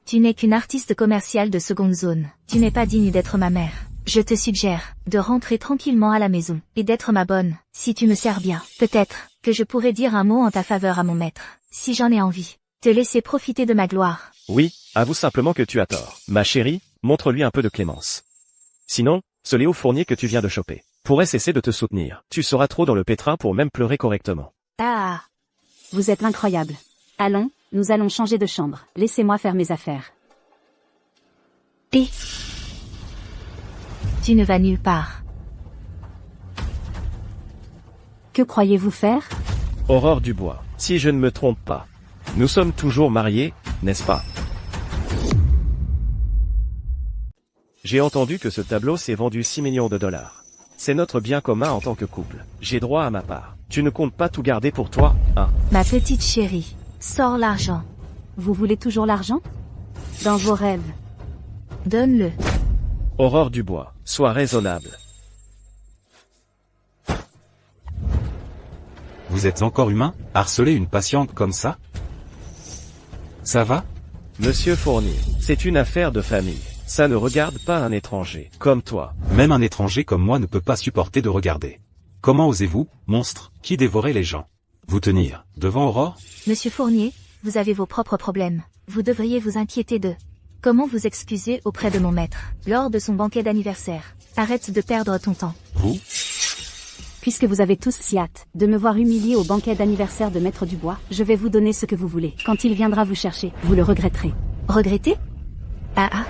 Tu n'es qu'une artiste commerciale de seconde zone. Tu n'es pas digne d'être ma mère. Je te suggère de rentrer tranquillement à la maison et d'être ma bonne. Si tu me sers bien, peut-être que je pourrais dire un mot en ta faveur à mon maître. Si j'en ai envie, te laisser profiter de ma gloire. Oui, avoue simplement que tu as tort. Ma chérie, montre-lui un peu de clémence. Sinon, ce Léo Fournier que tu viens de choper pourrait cesser de te soutenir. Tu seras trop dans le pétrin pour même pleurer correctement. Ah, vous êtes incroyable. Allons, nous allons changer de chambre. Laissez-moi faire mes affaires. Et tu ne vas nulle part. Que croyez-vous faire? Aurore Dubois, si je ne me trompe pas, nous sommes toujours mariés, n'est-ce pas? J'ai entendu que ce tableau s'est vendu 6 millions de dollars. C'est notre bien commun en tant que couple. J'ai droit à ma part. Tu ne comptes pas tout garder pour toi, hein? Ma petite chérie, sors l'argent. Vous voulez toujours l'argent? Dans vos rêves. Donne-le. Aurore Dubois, sois raisonnable. Vous êtes encore humain, harceler une patiente comme ça? Ça va? Monsieur Fournier, c'est une affaire de famille. Ça ne regarde pas un étranger, comme toi. Même un étranger comme moi ne peut pas supporter de regarder. Comment osez-vous, monstre, qui dévorait les gens, vous tenir devant Aurore? Monsieur Fournier, vous avez vos propres problèmes. Vous devriez vous inquiéter d'eux. Comment vous excuser auprès de mon maître, lors de son banquet d'anniversaire? Arrête de perdre ton temps. Vous? Puisque vous avez tous si hâte de me voir humilié au banquet d'anniversaire de Maître Dubois, je vais vous donner ce que vous voulez. Quand il viendra vous chercher, vous le regretterez. Regretter? Ah.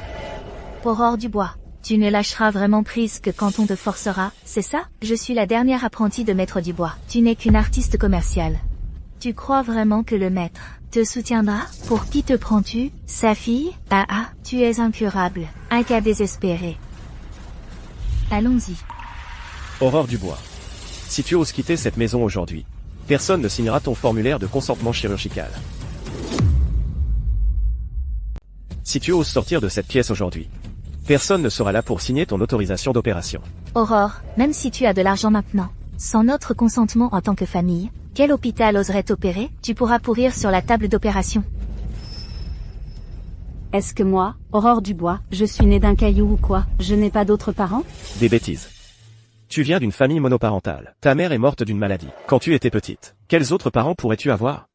Aurore Dubois, tu ne lâcheras vraiment prise que quand on te forcera, c'est ça? Je suis la dernière apprentie de Maître Dubois. Tu n'es qu'une artiste commerciale. Tu crois vraiment que le maître te soutiendra? Pour qui te prends-tu? Sa fille? Ah, tu es incurable. Un cas désespéré. Allons-y. Aurore Dubois, si tu oses quitter cette maison aujourd'hui, personne ne signera ton formulaire de consentement chirurgical. Si tu oses sortir de cette pièce aujourd'hui, personne ne sera là pour signer ton autorisation d'opération. Aurore, même si tu as de l'argent maintenant, sans notre consentement en tant que famille, quel hôpital oserait t'opérer? Tu pourras pourrir sur la table d'opération. Est-ce que moi, Aurore Dubois, je suis née d'un caillou ou quoi? Je n'ai pas d'autres parents? Des bêtises. Tu viens d'une famille monoparentale. Ta mère est morte d'une maladie quand tu étais petite. Quels autres parents pourrais-tu avoir?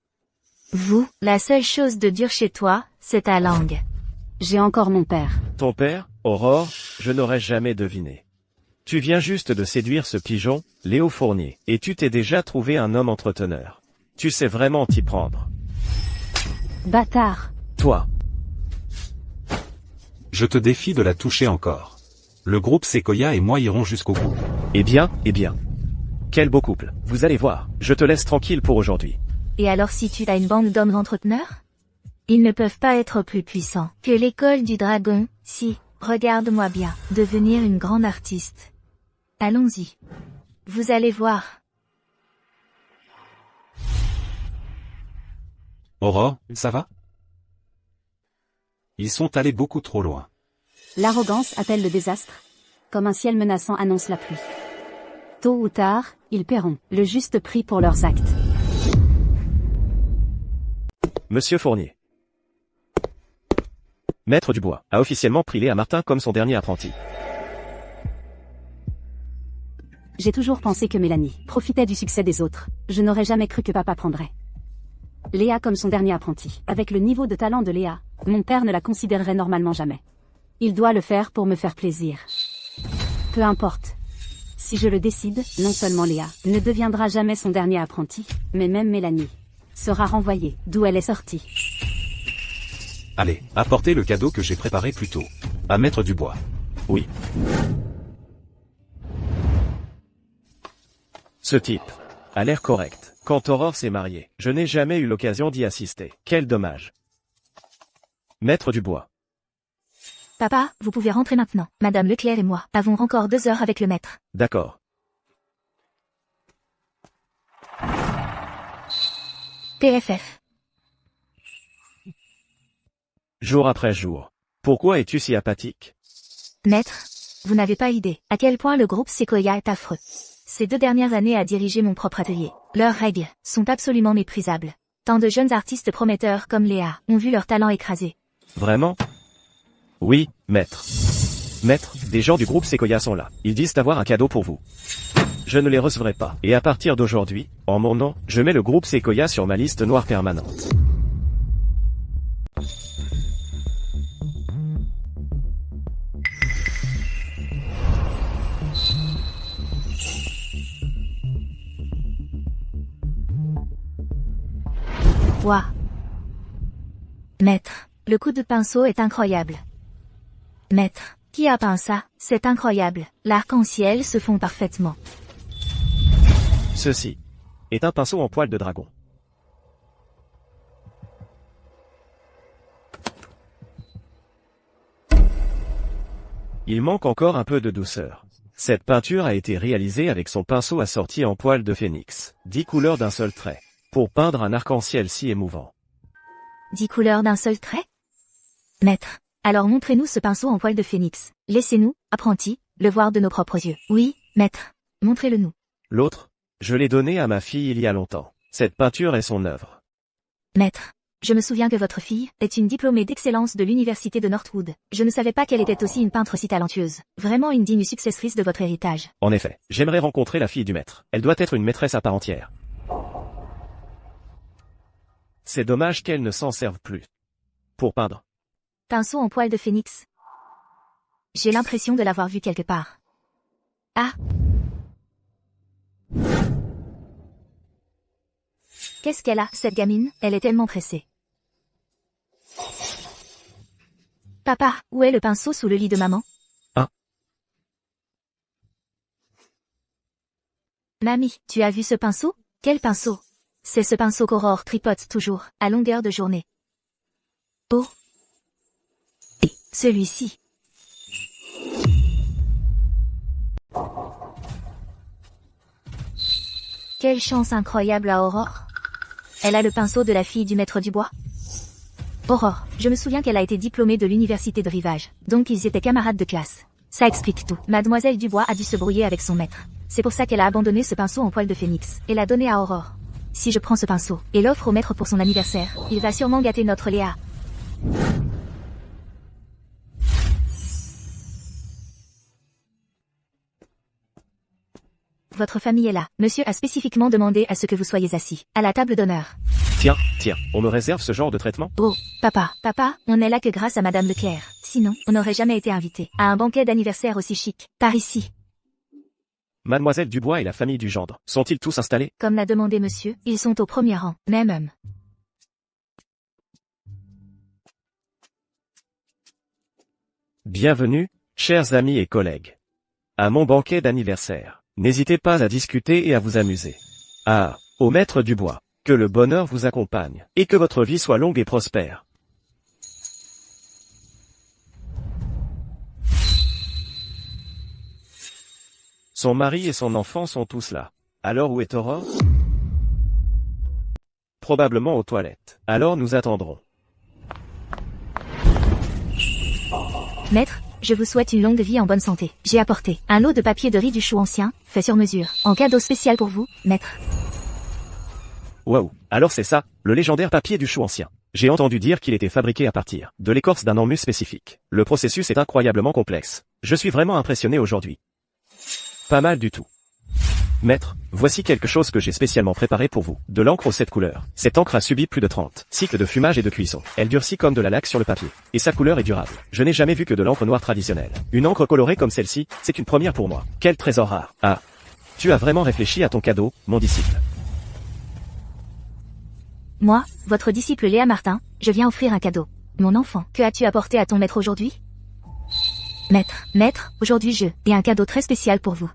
Vous, la seule chose de dur chez toi, c'est ta langue. J'ai encore mon père. Ton père, Aurore, je n'aurais jamais deviné. Tu viens juste de séduire ce pigeon, Léo Fournier, et tu t'es déjà trouvé un homme entreteneur. Tu sais vraiment t'y prendre. Bâtard. Toi. Je te défie de la toucher encore. Le groupe Sequoia et moi irons jusqu'au bout. Eh bien. Quel beau couple. Vous allez voir, je te laisse tranquille pour aujourd'hui. Et alors si tu as une bande d'hommes entreteneurs? Ils ne peuvent pas être plus puissants que l'école du dragon, si, regarde-moi bien, devenir une grande artiste. Allons-y. Vous allez voir. Aurore, ça va? Ils sont allés beaucoup trop loin. L'arrogance appelle le désastre. Comme un ciel menaçant annonce la pluie. Tôt ou tard, ils paieront le juste prix pour leurs actes. Monsieur Fournier. Maître Dubois a officiellement pris Léa Martin comme son dernier apprenti. J'ai toujours pensé que Mélanie profitait du succès des autres. Je n'aurais jamais cru que papa prendrait Léa comme son dernier apprenti. Avec le niveau de talent de Léa, mon père ne la considérerait normalement jamais. Il doit le faire pour me faire plaisir. Peu importe. Si je le décide, non seulement Léa ne deviendra jamais son dernier apprenti, mais même Mélanie sera renvoyée d'où elle est sortie. Allez, apportez le cadeau que j'ai préparé plus tôt. À Maître Dubois. Oui. Ce type a l'air correct. Quand Aurore s'est mariée, je n'ai jamais eu l'occasion d'y assister. Quel dommage. Maître Dubois. Papa, vous pouvez rentrer maintenant. Madame Leclerc et moi avons encore 2 heures avec le maître. D'accord. PFF. Jour après jour. Pourquoi es-tu si apathique? Maître, vous n'avez pas idée à quel point le groupe Sequoia est affreux. Ces 2 dernières années à diriger mon propre atelier. Leurs règles sont absolument méprisables. Tant de jeunes artistes prometteurs comme Léa ont vu leur talent écrasé. Vraiment? Oui, maître. Maître, des gens du groupe Sequoia sont là. Ils disent avoir un cadeau pour vous. Je ne les recevrai pas. Et à partir d'aujourd'hui, en mon nom, je mets le groupe Sequoia sur ma liste noire permanente. Ouah. Maître, le coup de pinceau est incroyable. Maître, qui a peint ça? C'est incroyable. L'arc-en-ciel se fond parfaitement. Ceci est un pinceau en poil de dragon. Il manque encore un peu de douceur. Cette peinture a été réalisée avec son pinceau assorti en poil de phénix, 10 couleurs d'un seul trait, pour peindre un arc-en-ciel si émouvant. 10 couleurs d'un seul trait? Maître, alors montrez-nous ce pinceau en poil de phénix. Laissez-nous, apprentis, le voir de nos propres yeux. Oui, maître, montrez-le-nous. L'autre, je l'ai donné à ma fille il y a longtemps. Cette peinture est son œuvre. Maître, je me souviens que votre fille est une diplômée d'excellence de l'université de Northwood. Je ne savais pas qu'elle était aussi une peintre si talentueuse. Vraiment une digne successrice de votre héritage. En effet, j'aimerais rencontrer la fille du maître. Elle doit être une maîtresse à part entière. C'est dommage qu'elle ne s'en serve plus. Pour peindre. Pinceau en poil de phénix. J'ai l'impression de l'avoir vu quelque part. Ah! Qu'est-ce qu'elle a, cette gamine? Elle est tellement pressée. Papa, où est le pinceau sous le lit de maman? Ah. Mamie, tu as vu ce pinceau? Quel pinceau? C'est ce pinceau qu'Aurore tripote toujours, à longueur de journée. Oh. Et celui-ci. Quelle chance incroyable à Aurore. Elle a le pinceau de la fille du maître du bois. Aurore, je me souviens qu'elle a été diplômée de l'université de Rivage, donc ils étaient camarades de classe. Ça explique tout. Mademoiselle Dubois a dû se brouiller avec son maître. C'est pour ça qu'elle a abandonné ce pinceau en poil de phénix, et l'a donné à Aurore. Si je prends ce pinceau, et l'offre au maître pour son anniversaire, il va sûrement gâter notre Léa. Votre famille est là. Monsieur a spécifiquement demandé à ce que vous soyez assis, à la table d'honneur. Tiens, on me réserve ce genre de traitement? Oh, papa, on n'est là que grâce à Madame Leclerc. Sinon, on n'aurait jamais été invité à un banquet d'anniversaire aussi chic, par ici. Mademoiselle Dubois et la famille du gendre, sont-ils tous installés? Comme l'a demandé monsieur, ils sont au premier rang, même. Bienvenue, chers amis et collègues, à mon banquet d'anniversaire. N'hésitez pas à discuter et à vous amuser. Ah, au maître Dubois, que le bonheur vous accompagne, et que votre vie soit longue et prospère. Son mari et son enfant sont tous là. Alors où est Aurore? Probablement aux toilettes. Alors nous attendrons. Maître, je vous souhaite une longue vie en bonne santé. J'ai apporté un lot de papier de riz du chou ancien, fait sur mesure, en cadeau spécial pour vous, maître. Waouh, alors c'est ça, le légendaire papier du chou ancien. J'ai entendu dire qu'il était fabriqué à partir de l'écorce d'un emmus spécifique. Le processus est incroyablement complexe. Je suis vraiment impressionné aujourd'hui. Pas mal du tout. Maître, voici quelque chose que j'ai spécialement préparé pour vous. De l'encre aux 7 couleurs. Cette encre a subi plus de 30 cycles de fumage et de cuisson. Elle durcit comme de la laque sur le papier. Et sa couleur est durable. Je n'ai jamais vu que de l'encre noire traditionnelle. Une encre colorée comme celle-ci, c'est une première pour moi. Quel trésor rare. Ah. Tu as vraiment réfléchi à ton cadeau, mon disciple. Moi, votre disciple Léa Martin, je viens offrir un cadeau. Mon enfant, que as-tu apporté à ton maître aujourd'hui? Maître, aujourd'hui j'ai un cadeau très spécial pour vous.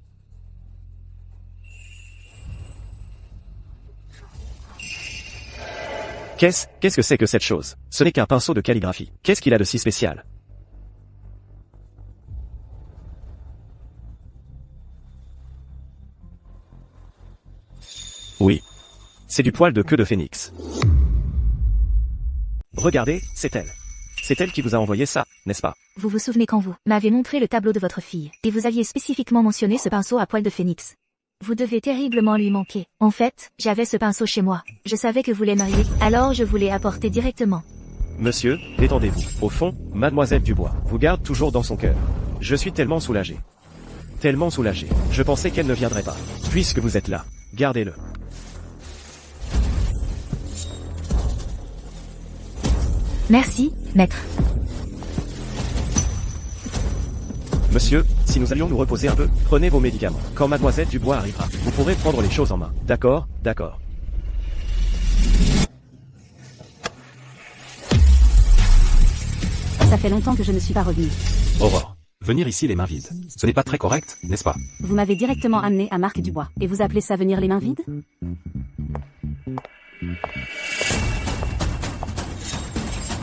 Qu'est-ce que c'est que cette chose? Ce n'est qu'un pinceau de calligraphie. Qu'est-ce qu'il a de si spécial? Oui. C'est du poil de queue de phénix. Regardez, c'est elle. C'est elle qui vous a envoyé ça, n'est-ce pas? Vous vous souvenez quand vous m'avez montré le tableau de votre fille, et vous aviez spécifiquement mentionné ce pinceau à poil de phénix. Vous devez terriblement lui manquer. En fait, j'avais ce pinceau chez moi. Je savais que vous l'aimeriez, alors je vous l'ai apporté directement. Monsieur, détendez-vous. Au fond, Mademoiselle Dubois vous garde toujours dans son cœur. Je suis tellement soulagé. Tellement soulagé. Je pensais qu'elle ne viendrait pas. Puisque vous êtes là, gardez-le. Merci, maître. Monsieur, si nous allions nous reposer un peu, prenez vos médicaments. Quand Mademoiselle Dubois arrivera, vous pourrez prendre les choses en main. D'accord, d'accord. Ça fait longtemps que je ne suis pas revenue. Aurore, venir ici les mains vides. Ce n'est pas très correct, n'est-ce pas? Vous m'avez directement amené à Marc Dubois. Et vous appelez ça venir les mains vides?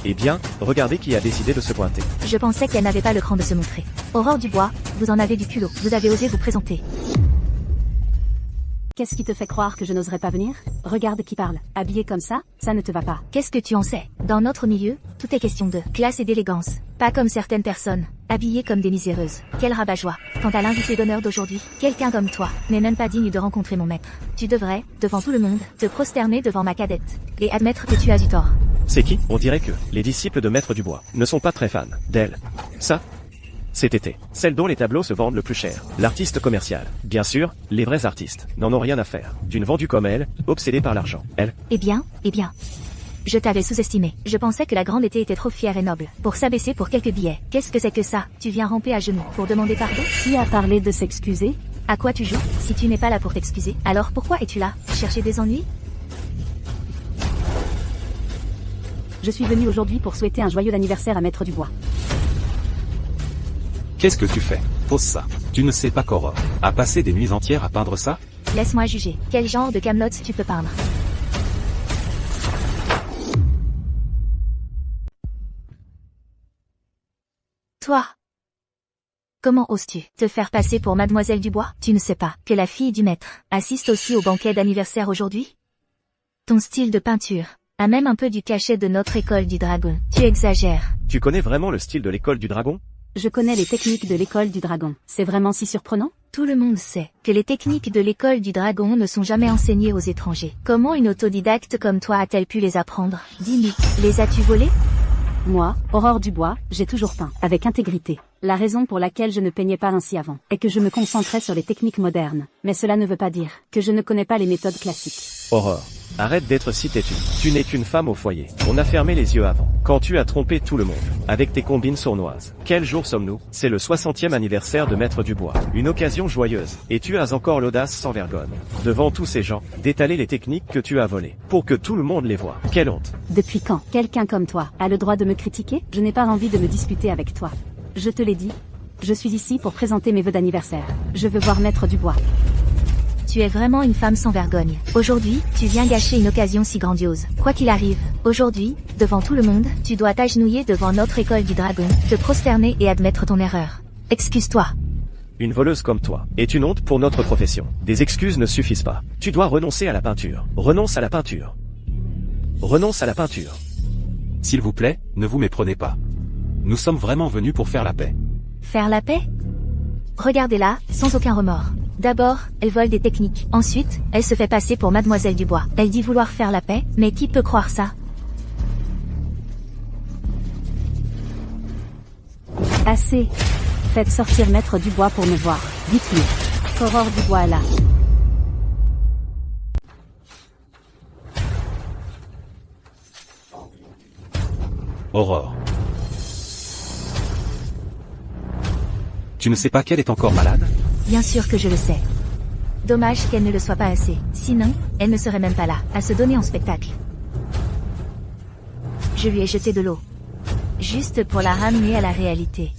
Eh bien, regardez qui a décidé de se pointer. Je pensais qu'elle n'avait pas le cran de se montrer. Aurore Dubois, vous en avez du culot. Vous avez osé vous présenter. Qu'est-ce qui te fait croire que je n'oserais pas venir? Regarde qui parle. Habillé comme ça ne te va pas. Qu'est-ce que tu en sais? Dans notre milieu, tout est question de classe et d'élégance. Pas comme certaines personnes, habillées comme des miséreuses. Quel rabat-joie. Quant à l'invité d'honneur d'aujourd'hui, quelqu'un comme toi n'est même pas digne de rencontrer mon maître. Tu devrais, devant tout le monde, te prosterner devant ma cadette et admettre que tu as du tort. C'est qui? On dirait que les disciples de Maître Dubois ne sont pas très fans d'elle. Ça, c'est été. Celle dont les tableaux se vendent le plus cher. L'artiste commercial. Bien sûr, les vrais artistes n'en ont rien à faire d'une vendue comme elle, obsédée par l'argent. Elle. Eh bien. Je t'avais sous-estimé. Je pensais que la grande été était trop fière et noble pour s'abaisser pour quelques billets. Qu'est-ce que c'est que ça? Tu viens ramper à genoux pour demander pardon? Qui a parlé de s'excuser? À quoi tu joues? Si tu n'es pas là pour t'excuser, alors pourquoi es-tu là? Chercher des ennuis? Je suis venue aujourd'hui pour souhaiter un joyeux anniversaire à Maître Dubois. Qu'est-ce que tu fais? Pose ça. Tu ne sais pas qu'Aurore a passé des nuits entières à peindre ça? Laisse-moi juger. Quel genre de camelote tu peux peindre? Toi. Comment oses-tu te faire passer pour Mademoiselle Dubois? Tu ne sais pas que la fille du maître assiste aussi au banquet d'anniversaire aujourd'hui? Ton style de peinture a même un peu du cachet de notre école du dragon. Tu exagères. Tu connais vraiment le style de l'école du dragon? Je connais les techniques de l'école du dragon. C'est vraiment si surprenant? Tout le monde sait que les techniques de l'école du dragon ne sont jamais enseignées aux étrangers. Comment une autodidacte comme toi a-t-elle pu les apprendre? Dis-nous, les as-tu volées? Moi, Aurore Dubois, j'ai toujours peint, avec intégrité. La raison pour laquelle je ne peignais pas ainsi avant est que je me concentrais sur les techniques modernes. Mais cela ne veut pas dire que je ne connais pas les méthodes classiques. Aurore, arrête d'être si têtue. Tu n'es qu'une femme au foyer. On a fermé les yeux avant. Quand tu as trompé tout le monde, avec tes combines sournoises. Quel jour sommes-nous? C'est le 60e anniversaire de Maître Dubois. Une occasion joyeuse. Et tu as encore l'audace sans vergogne, devant tous ces gens, d'étaler les techniques que tu as volées, pour que tout le monde les voie. Quelle honte. Depuis quand quelqu'un comme toi a le droit de me critiquer? Je n'ai pas envie de me disputer avec toi. Je te l'ai dit, je suis ici pour présenter mes vœux d'anniversaire. Je veux voir Maître Dubois. Tu es vraiment une femme sans vergogne. Aujourd'hui, tu viens gâcher une occasion si grandiose. Quoi qu'il arrive, aujourd'hui, devant tout le monde, tu dois t'agenouiller devant notre école du dragon, te prosterner et admettre ton erreur. Excuse-toi. Une voleuse comme toi est une honte pour notre profession. Des excuses ne suffisent pas. Tu dois renoncer à la peinture. Renonce à la peinture. Renonce à la peinture. S'il vous plaît, ne vous méprenez pas. Nous sommes vraiment venus pour faire la paix. Faire la paix? Regardez-la, sans aucun remords. D'abord, elle vole des techniques. Ensuite, elle se fait passer pour Mademoiselle Dubois. Elle dit vouloir faire la paix, mais qui peut croire ça? Assez. Faites sortir Maître Dubois pour me voir. Dites-lui qu'Aurore Dubois est là. Aurore. Tu ne sais pas qu'elle est encore malade? Bien sûr que je le sais. Dommage qu'elle ne le soit pas assez. Sinon, elle ne serait même pas là, à se donner en spectacle. Je lui ai jeté de l'eau. Juste pour la ramener à la réalité.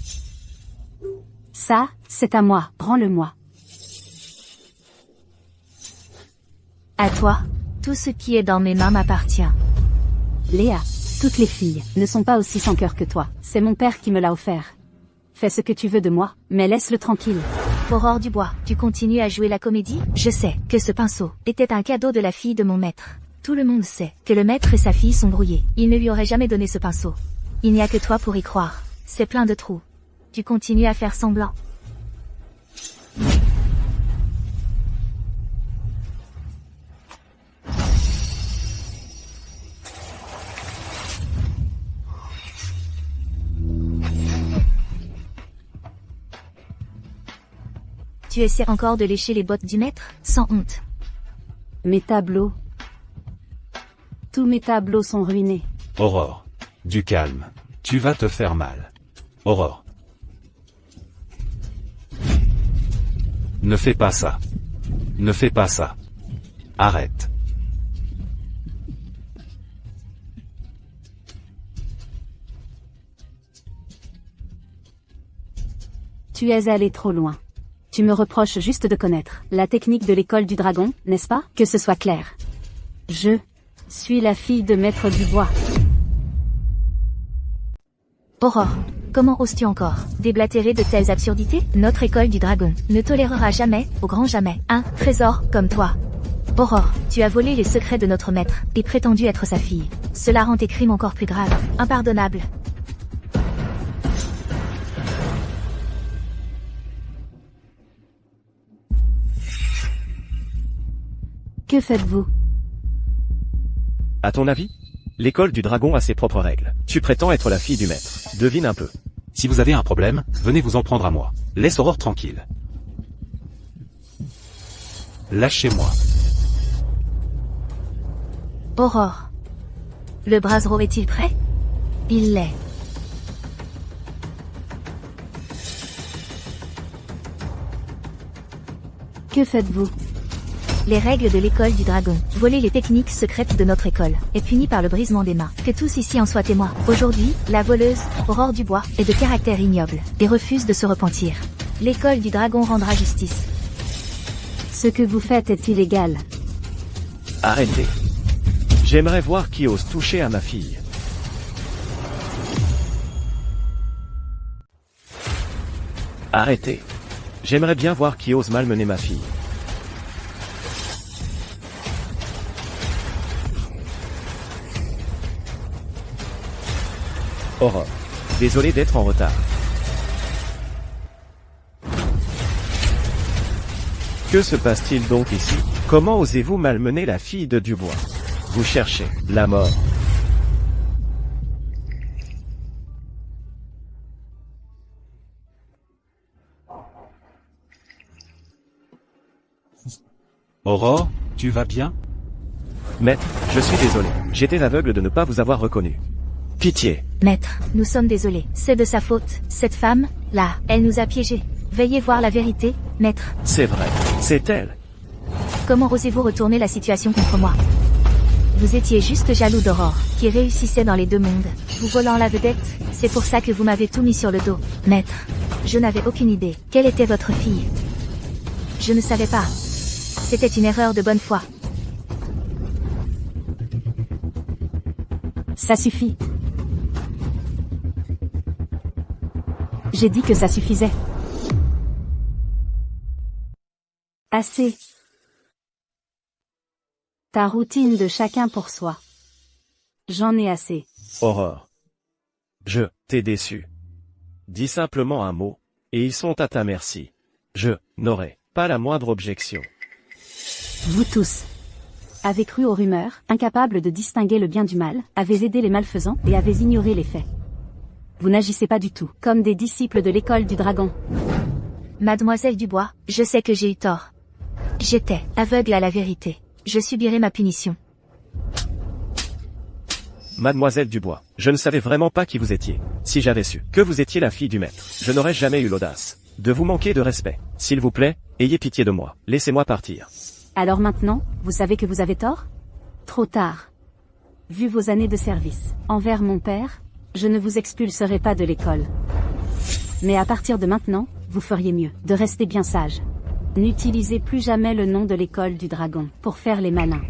Ça, c'est à moi. Rends-le-moi. À toi. Tout ce qui est dans mes mains m'appartient. Léa, toutes les filles ne sont pas aussi sans cœur que toi. C'est mon père qui me l'a offert. Fais ce que tu veux de moi, mais laisse-le tranquille. Aurore Dubois, tu continues à jouer la comédie? Je sais que ce pinceau était un cadeau de la fille de mon maître. Tout le monde sait que le maître et sa fille sont brouillés. Il ne lui aurait jamais donné ce pinceau. Il n'y a que toi pour y croire. C'est plein de trous. Tu continues à faire semblant. Tu essaies encore de lécher les bottes du maître, sans honte. Mes tableaux. Tous mes tableaux sont ruinés. Aurore. Du calme. Tu vas te faire mal. Aurore. Ne fais pas ça. Ne fais pas ça. Arrête. Tu es allé trop loin. Tu me reproches juste de connaître la technique de l'école du dragon, n'est-ce pas? Que ce soit clair. Je suis la fille de Maître Dubois. Aurore, comment oses-tu encore déblatérer de telles absurdités? Notre école du dragon ne tolérera jamais, au grand jamais, un trésor comme toi. Aurore, tu as volé les secrets de notre maître et prétendu être sa fille. Cela rend tes crimes encore plus graves, impardonnables. Que faites-vous? À ton avis? L'école du dragon a ses propres règles. Tu prétends être la fille du maître. Devine un peu. Si vous avez un problème, venez vous en prendre à moi. Laisse Aurore tranquille. Lâchez-moi. Aurore. Le brasero est-il prêt? Il l'est. Que faites-vous? Les règles de l'école du dragon. Voler les techniques secrètes de notre école est puni par le brisement des mains. Que tous ici en soient témoins. Aujourd'hui, la voleuse, Aurore Dubois, est de caractère ignoble et refuse de se repentir. L'école du dragon rendra justice. Ce que vous faites est illégal. Arrêtez. J'aimerais voir qui ose toucher à ma fille. Arrêtez. J'aimerais bien voir qui ose malmener ma fille. Aurore. Désolé d'être en retard. Que se passe-t-il donc ici? Comment osez-vous malmener la fille de Dubois? Vous cherchez la mort. Aurore, tu vas bien? Maître, je suis désolé. J'étais aveugle de ne pas vous avoir reconnu. Pitié. Maître, nous sommes désolés. C'est de sa faute. Cette femme, là, elle nous a piégés. Veuillez voir la vérité, maître. C'est vrai. C'est elle. Comment osez-vous retourner la situation contre moi? Vous étiez juste jaloux d'Aurore, qui réussissait dans les deux mondes. Vous volant la vedette, c'est pour ça que vous m'avez tout mis sur le dos. Maître, je n'avais aucune idée. Quelle était votre fille? Je ne savais pas. C'était une erreur de bonne foi. Ça suffit. J'ai dit que ça suffisait. Assez. Ta routine de chacun pour soi. J'en ai assez. Aurore. Je t'ai déçu. Dis simplement un mot, et ils sont à ta merci. Je n'aurai pas la moindre objection. Vous tous avez cru aux rumeurs, incapables de distinguer le bien du mal, avez aidé les malfaisants et avez ignoré les faits. Vous n'agissez pas du tout comme des disciples de l'école du dragon. Mademoiselle Dubois, je sais que j'ai eu tort. J'étais aveugle à la vérité. Je subirai ma punition. Mademoiselle Dubois, je ne savais vraiment pas qui vous étiez. Si j'avais su que vous étiez la fille du maître, je n'aurais jamais eu l'audace de vous manquer de respect. S'il vous plaît, ayez pitié de moi. Laissez-moi partir. Alors maintenant, vous savez que vous avez tort? Trop tard. Vu vos années de service envers mon père, je ne vous expulserai pas de l'école. Mais à partir de maintenant, vous feriez mieux de rester bien sage. N'utilisez plus jamais le nom de l'école du dragon pour faire les malins.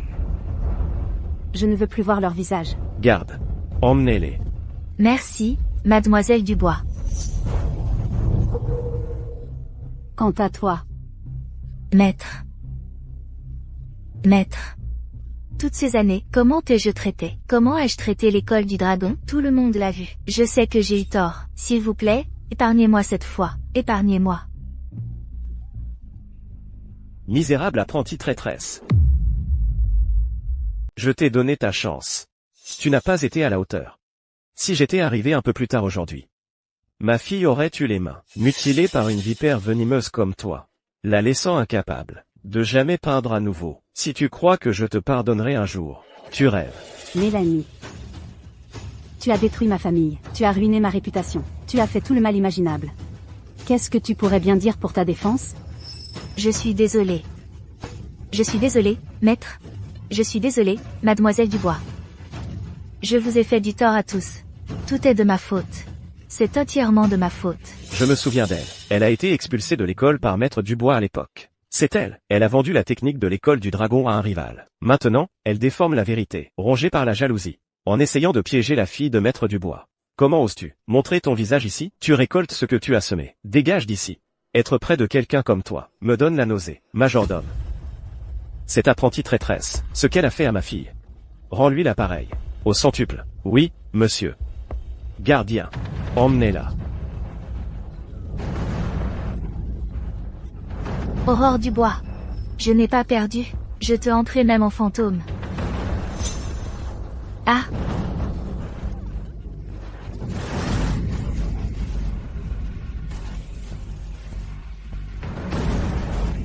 Je ne veux plus voir leur visage. Garde. Emmenez-les. Merci, Mademoiselle Dubois. Quant à toi, Maître. Maître. Toutes ces années, comment t'ai-je traité? Comment ai-je traité l'école du dragon? Tout le monde l'a vu. Je sais que j'ai eu tort. S'il vous plaît, épargnez-moi cette fois. Épargnez-moi. Misérable apprentie traîtresse. Je t'ai donné ta chance. Tu n'as pas été à la hauteur. Si j'étais arrivé un peu plus tard aujourd'hui, ma fille aurait eu les mains mutilées par une vipère venimeuse comme toi. la laissant incapable de jamais peindre à nouveau. Si tu crois que je te pardonnerai un jour, tu rêves. Mélanie. Tu as détruit ma famille, tu as ruiné ma réputation, tu as fait tout le mal imaginable. Qu'est-ce que tu pourrais bien dire pour ta défense? Je suis désolée. Je suis désolée, maître. Je suis désolée, mademoiselle Dubois. Je vous ai fait du tort à tous. Tout est de ma faute. C'est entièrement de ma faute. Je me souviens d'elle. Elle a été expulsée de l'école par Maître Dubois à l'époque. C'est elle. Elle a vendu la technique de l'école du dragon à un rival. Maintenant, elle déforme la vérité, rongée par la jalousie, en essayant de piéger la fille de Maître Dubois. Comment oses-tu montrer ton visage ici? Tu récoltes ce que tu as semé. Dégage d'ici. Être près de quelqu'un comme toi me donne la nausée. Majordome. Cette apprentie traîtresse, ce qu'elle a fait à ma fille. Rends-lui l'appareil. Au centuple. Oui, monsieur. Gardien. Emmenez-la. Aurore Dubois. Je n'ai pas perdu. Je te hanterai même en fantôme. Ah!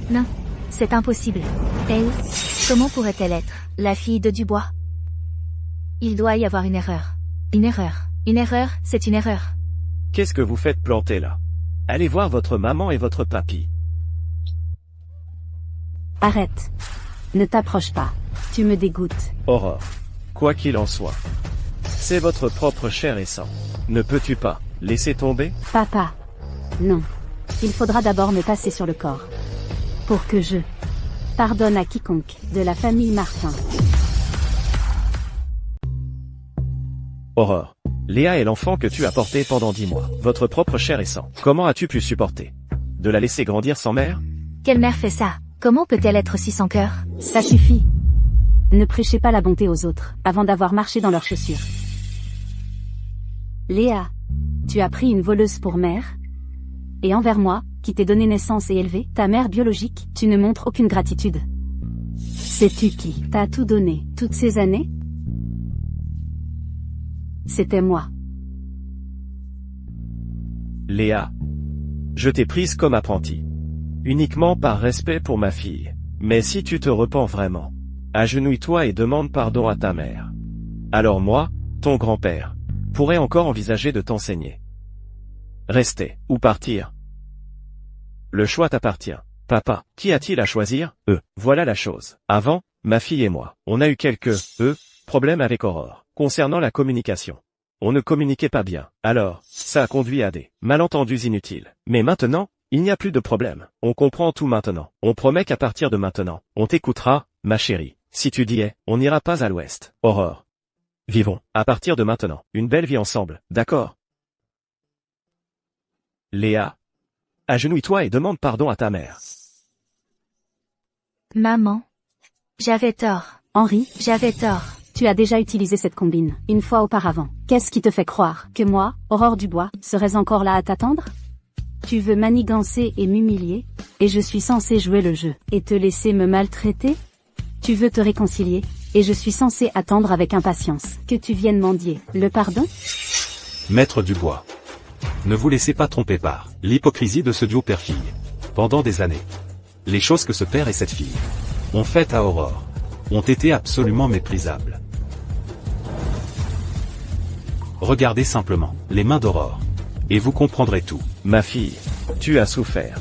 Non, c'est impossible. Elle, comment pourrait-elle être la fille de Dubois? Il doit y avoir une erreur. Une erreur. Une erreur, c'est une erreur. Qu'est-ce que vous faites planter là? Allez voir votre maman et votre papy. Arrête. Ne t'approche pas. Tu me dégoûtes. Aurore. Quoi qu'il en soit. C'est votre propre chair et sang. Ne peux-tu pas laisser tomber? Papa. Non. Il faudra d'abord me passer sur le corps. Pour que je pardonne à quiconque de la famille Martin. Aurore. Léa est l'enfant que tu as porté pendant 10 mois. Votre propre chair et sang. Comment as-tu pu supporter de la laisser grandir sans mère? Quelle mère fait ça? Comment peut-elle être si sans cœur? Ça suffit. Ne prêchez pas la bonté aux autres, avant d'avoir marché dans leurs chaussures. Léa, tu as pris une voleuse pour mère? Et envers moi, qui t'ai donné naissance et élevé, ta mère biologique, tu ne montres aucune gratitude. Sais-tu qui t'a tout donné, toutes ces années? C'était moi. Léa. Je t'ai prise comme apprentie. Uniquement par respect pour ma fille. Mais si tu te repens vraiment, agenouille-toi et demande pardon à ta mère. Alors moi, ton grand-père, pourrais encore envisager de t'enseigner. Rester, ou partir. Le choix t'appartient. Papa, qu'y a-t-il à choisir? Voilà la chose. Avant, ma fille et moi, on a eu quelques, problèmes avec Aurore, concernant la communication. On ne communiquait pas bien. Alors, ça a conduit à des malentendus inutiles. Mais maintenant, il n'y a plus de problème. On comprend tout maintenant. On promet qu'à partir de maintenant, on t'écoutera, ma chérie. Si tu dis on n'ira pas à l'ouest. Aurore. Vivons, à partir de maintenant, une belle vie ensemble, d'accord? Léa. Agenouille-toi et demande pardon à ta mère. Maman. J'avais tort. Henri, J'avais tort. tu as déjà utilisé cette combine, une fois auparavant. Qu'est-ce qui te fait croire que moi, Aurore Dubois, serais encore là à t'attendre? Tu veux manigancer et m'humilier, et je suis censé jouer le jeu, et te laisser me maltraiter? Tu veux te réconcilier, et je suis censé attendre avec impatience que tu viennes mendier le pardon? Maître Dubois. Ne vous laissez pas tromper par l'hypocrisie de ce duo père-fille. Pendant des années, les choses que ce père et cette fille ont faites à Aurore ont été absolument méprisables. Regardez simplement les mains d'Aurore, et vous comprendrez tout. Ma fille, tu as souffert.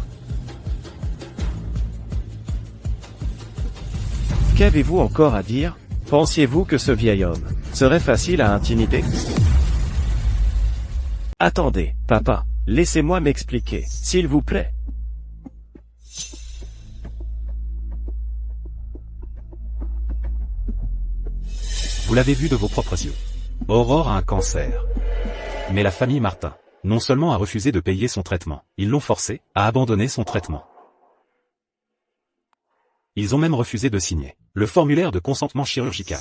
Qu'avez-vous encore à dire? Pensiez-vous que ce vieil homme serait facile à intimider? Attendez, papa, laissez-moi m'expliquer, s'il vous plaît. Vous l'avez vu de vos propres yeux. Aurore a un cancer. Mais la famille Martin, non seulement a refusé de payer son traitement, ils l'ont forcé à abandonner son traitement. Ils ont même refusé de signer le formulaire de consentement chirurgical.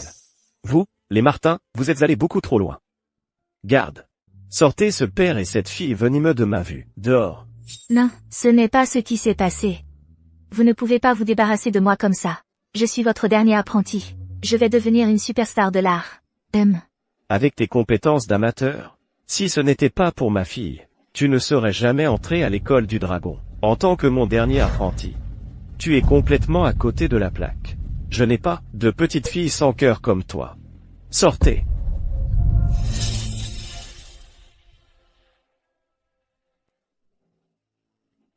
Vous, les Martin, vous êtes allés beaucoup trop loin. Garde. Sortez ce père et cette fille venimeux de ma vue, dehors. Non, ce n'est pas ce qui s'est passé. Vous ne pouvez pas vous débarrasser de moi comme ça. Je suis votre dernier apprenti. Je vais devenir une superstar de l'art. Avec tes compétences d'amateur, si ce n'était pas pour ma fille, tu ne serais jamais entré à l'école du dragon, en tant que mon dernier apprenti. Tu es complètement à côté de la plaque. Je n'ai pas de petite fille sans cœur comme toi. Sortez.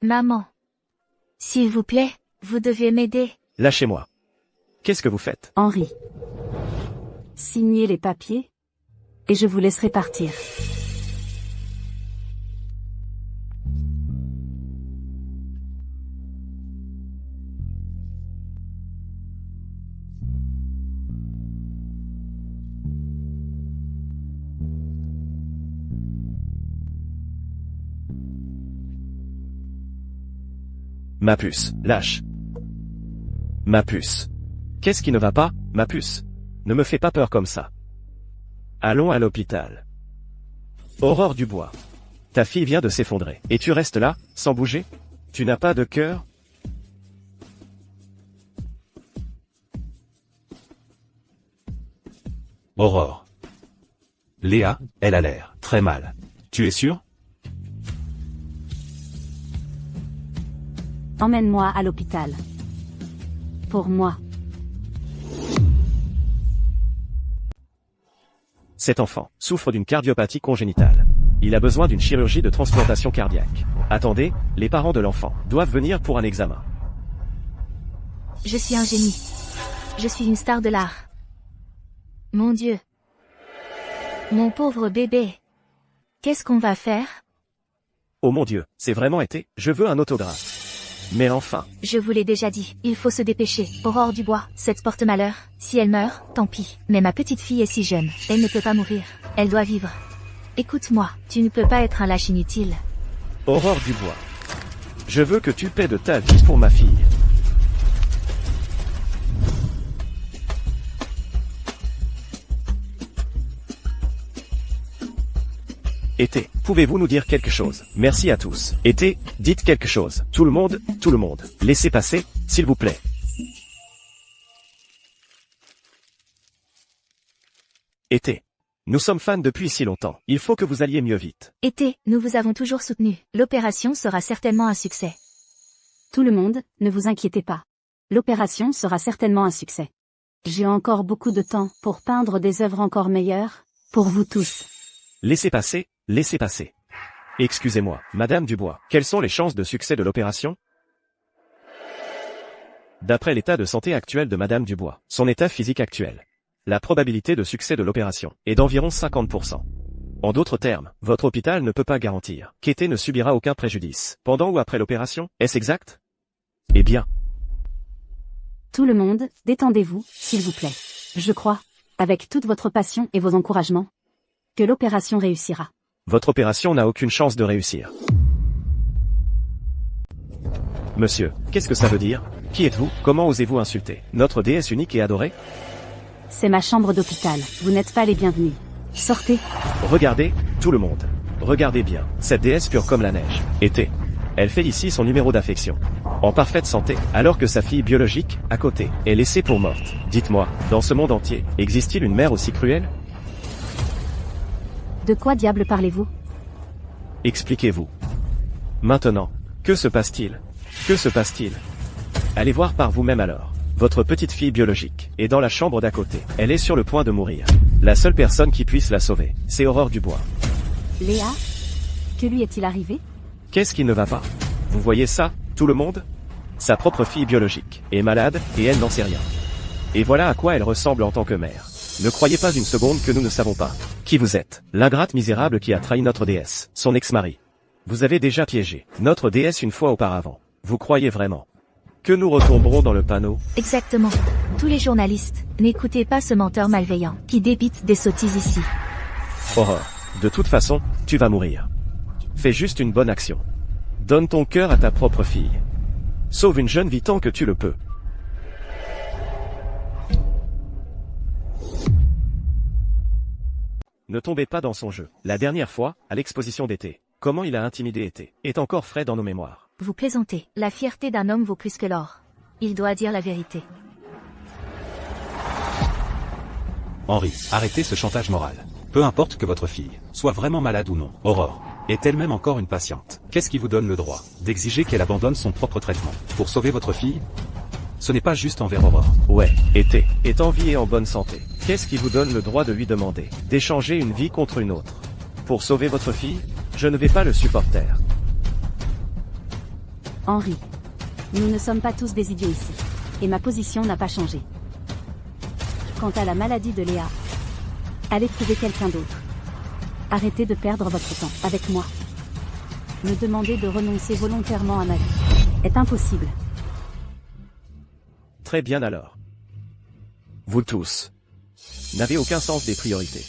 Maman. S'il vous plaît, vous devez m'aider. Lâchez-moi. Qu'est-ce que vous faites? Henri. Signez les papiers, et je vous laisserai partir. Ma puce, lâche. Ma puce. Qu'est-ce qui ne va pas, ma puce? Ne me fais pas peur comme ça. Allons à l'hôpital. Aurore Dubois. Ta fille vient de s'effondrer. Et tu restes là, sans bouger? Tu n'as pas de cœur? Aurore. Léa, elle a l'air très mal. Tu es sûr? Emmène-moi à l'hôpital. Pour moi. Cet enfant souffre d'une cardiopathie congénitale. Il a besoin d'une chirurgie de transplantation cardiaque. Attendez, les parents de l'enfant doivent venir pour un examen. Je suis un génie. Je suis une star de l'art. Mon Dieu. Mon pauvre bébé. Qu'est-ce qu'on va faire? Oh mon Dieu, c'est vraiment été, je veux un autographe. Mais enfin. Je vous l'ai déjà dit, il faut se dépêcher. Aurore Dubois, cette porte malheur. Si elle meurt, tant pis. Mais ma petite fille est si jeune, elle ne peut pas mourir. Elle doit vivre. Écoute-moi, tu ne peux pas être un lâche inutile. Aurore Dubois. Je veux que tu paies de ta vie pour ma fille. Été, pouvez-vous nous dire quelque chose? Merci à tous. Été, dites quelque chose. Tout le monde, laissez passer, s'il vous plaît. Été. Nous sommes fans depuis si longtemps. Il faut que vous alliez mieux vite. Été, nous vous avons toujours soutenu. L'opération sera certainement un succès. Tout le monde, ne vous inquiétez pas. L'opération sera certainement un succès. J'ai encore beaucoup de temps pour peindre des œuvres encore meilleures, pour vous tous. Laissez passer, laissez passer. Excusez-moi, Madame Dubois, quelles sont les chances de succès de l'opération? D'après l'état de santé actuel de Madame Dubois, son état physique actuel, la probabilité de succès de l'opération est d'environ 50%. En d'autres termes, votre hôpital ne peut pas garantir qu'Été ne subira aucun préjudice pendant ou après l'opération, est-ce exact? Eh bien. Tout le monde, détendez-vous, s'il vous plaît. Je crois, avec toute votre passion et vos encouragements, que l'opération réussira. Votre opération n'a aucune chance de réussir. Monsieur, qu'est-ce que ça veut dire? Qui êtes-vous? Comment osez-vous insulter notre déesse unique et adorée? C'est ma chambre d'hôpital, vous n'êtes pas les bienvenus. Sortez. Regardez, tout le monde. Regardez bien, cette déesse pure comme la neige. Été. Elle fait ici son numéro d'affection. En parfaite santé, alors que sa fille biologique, à côté, est laissée pour morte. Dites-moi, dans ce monde entier, existe-t-il une mère aussi cruelle? De quoi diable parlez-vous? Expliquez-vous. Maintenant, que se passe-t-il? Que se passe-t-il? Allez voir par vous-même alors. Votre petite fille biologique est dans la chambre d'à côté. Elle est sur le point de mourir. La seule personne qui puisse la sauver, c'est Aurore Dubois. Léa? Que lui est-il arrivé? Qu'est-ce qui ne va pas? Vous voyez ça, tout le monde? Sa propre fille biologique est malade, et elle n'en sait rien. Et voilà à quoi elle ressemble en tant que mère. Ne croyez pas une seconde que nous ne savons pas qui vous êtes. L'ingrate misérable qui a trahi notre déesse, son ex-mari. Vous avez déjà piégé notre déesse une fois auparavant. Vous croyez vraiment que nous retomberons dans le panneau? Exactement. Tous les journalistes, n'écoutez pas ce menteur malveillant qui débite des sottises ici. Aurore, de toute façon, tu vas mourir. Fais juste une bonne action. Donne ton cœur à ta propre fille. Sauve une jeune vie tant que tu le peux. Ne tombez pas dans son jeu. La dernière fois, à l'exposition d'été, comment il a intimidé Été, est encore frais dans nos mémoires. Vous plaisantez. La fierté d'un homme vaut plus que l'or. Il doit dire la vérité. Henri, arrêtez ce chantage moral. Peu importe que votre fille soit vraiment malade ou non. Aurore est elle-même encore une patiente. Qu'est-ce qui vous donne le droit d'exiger qu'elle abandonne son propre traitement pour sauver votre fille? Ce n'est pas juste envers Aurore. Ouais, été, est en vie et en bonne santé. Qu'est-ce qui vous donne le droit de lui demander d'échanger une vie contre une autre? Pour sauver votre fille? Je ne vais pas le supporter. Henri. Nous ne sommes pas tous des idiots ici. Et ma position n'a pas changé. Quant à la maladie de Léa, allez trouver quelqu'un d'autre. Arrêtez de perdre votre temps avec moi. Me demander de renoncer volontairement à ma vie est impossible. Très bien alors. Vous tous n'avez aucun sens des priorités.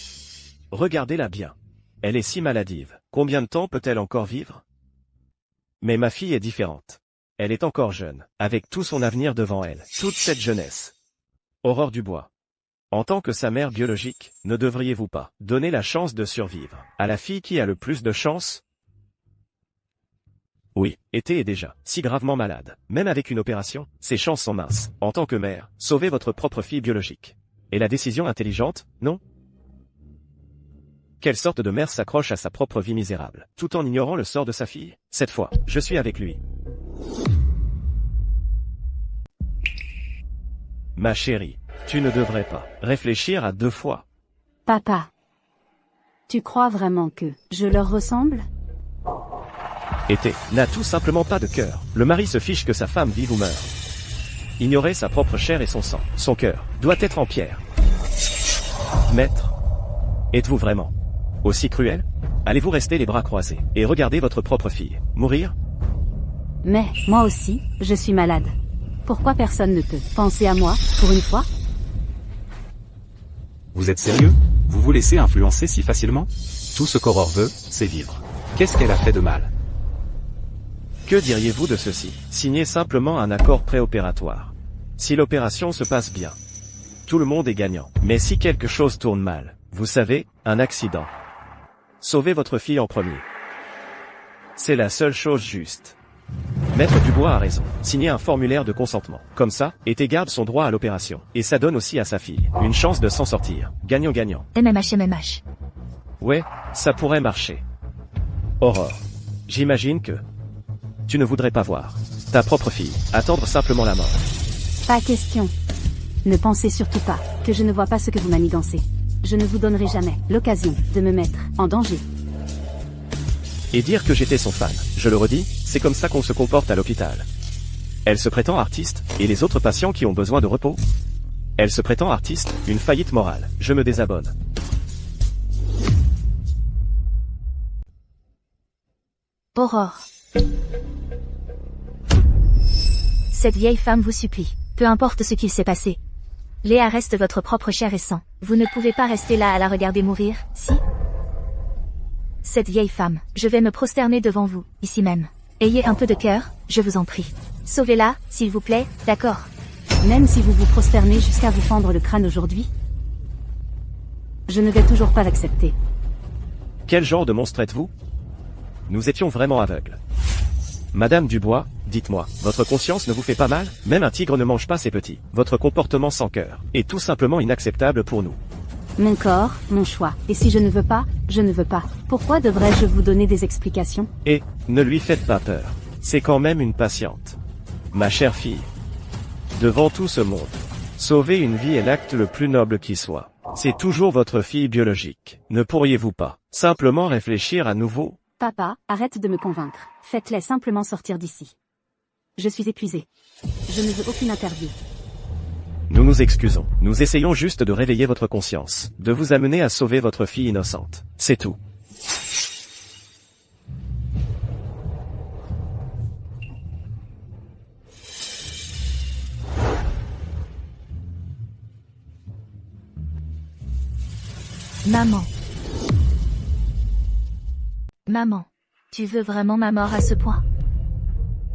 Regardez-la bien. Elle est si maladive. Combien de temps peut-elle encore vivre? Mais ma fille est différente. Elle est encore jeune, avec tout son avenir devant elle, toute cette jeunesse. Aurore Dubois. En tant que sa mère biologique, ne devriez-vous pas donner la chance de survivre à la fille qui a le plus de chance? Oui, été est déjà si gravement malade. Même avec une opération, ses chances sont minces. En tant que mère, sauvez votre propre fille biologique. Et la décision intelligente, non? Quelle sorte de mère s'accroche à sa propre vie misérable, tout en ignorant le sort de sa fille? Cette fois, je suis avec lui. Ma chérie, tu ne devrais pas réfléchir à 2 fois. Papa. Tu crois vraiment que je leur ressemble? Été n'a tout simplement pas de cœur. Le mari se fiche que sa femme vive ou meure. Ignorer sa propre chair et son sang, son cœur, doit être en pierre. Maître, êtes-vous vraiment aussi cruel? Allez-vous rester les bras croisés et regarder votre propre fille mourir? Mais, moi aussi, je suis malade. Pourquoi personne ne peut penser à moi, pour une fois? Vous êtes sérieux? Vous vous laissez influencer si facilement? Tout ce qu'Aurore veut, c'est vivre. Qu'est-ce qu'elle a fait de mal? Que diriez-vous de ceci? Signez simplement un accord préopératoire. Si l'opération se passe bien, tout le monde est gagnant. Mais si quelque chose tourne mal, vous savez, un accident, sauvez votre fille en premier. C'est la seule chose juste. Maître Dubois a raison. Signez un formulaire de consentement. Comme ça, été garde son droit à l'opération. Et ça donne aussi à sa fille une chance de s'en sortir. Gagnant-gagnant. MMH. Ouais, ça pourrait marcher. Aurore, j'imagine que tu ne voudrais pas voir ta propre fille attendre simplement la mort. Pas question. Ne pensez surtout pas que je ne vois pas ce que vous manigancez. Je ne vous donnerai jamais l'occasion de me mettre en danger. Et dire que j'étais son fan, je le redis, c'est comme ça qu'on se comporte à l'hôpital. Elle se prétend artiste, et les autres patients qui ont besoin de repos? Elle se prétend artiste, une faillite morale. Je me désabonne. Aurore. Cette vieille femme vous supplie. Peu importe ce qu'il s'est passé. Léa reste votre propre chair et sang. Vous ne pouvez pas rester là à la regarder mourir, si? Cette vieille femme, je vais me prosterner devant vous, ici même. Ayez un peu de cœur, je vous en prie. Sauvez-la, s'il vous plaît, d'accord? Même si vous vous prosternez jusqu'à vous fendre le crâne aujourd'hui, je ne vais toujours pas l'accepter. Quel genre de monstre êtes-vous? Nous étions vraiment aveugles. Madame Dubois, dites-moi, votre conscience ne vous fait pas mal? Même un tigre ne mange pas ses petits. Votre comportement sans cœur est tout simplement inacceptable pour nous. Mon corps, mon choix. Et si je ne veux pas, je ne veux pas. Pourquoi devrais-je vous donner des explications? Et, ne lui faites pas peur. C'est quand même une patiente. Ma chère fille. Devant tout ce monde, sauver une vie est l'acte le plus noble qui soit. C'est toujours votre fille biologique. Ne pourriez-vous pas simplement réfléchir à nouveau? Papa, arrête de me convaincre. Faites-les simplement sortir d'ici. Je suis épuisée. Je ne veux aucune interview. Nous nous excusons. Nous essayons juste de réveiller votre conscience, de vous amener à sauver votre fille innocente. C'est tout. Maman. Maman. Tu veux vraiment ma mort à ce point?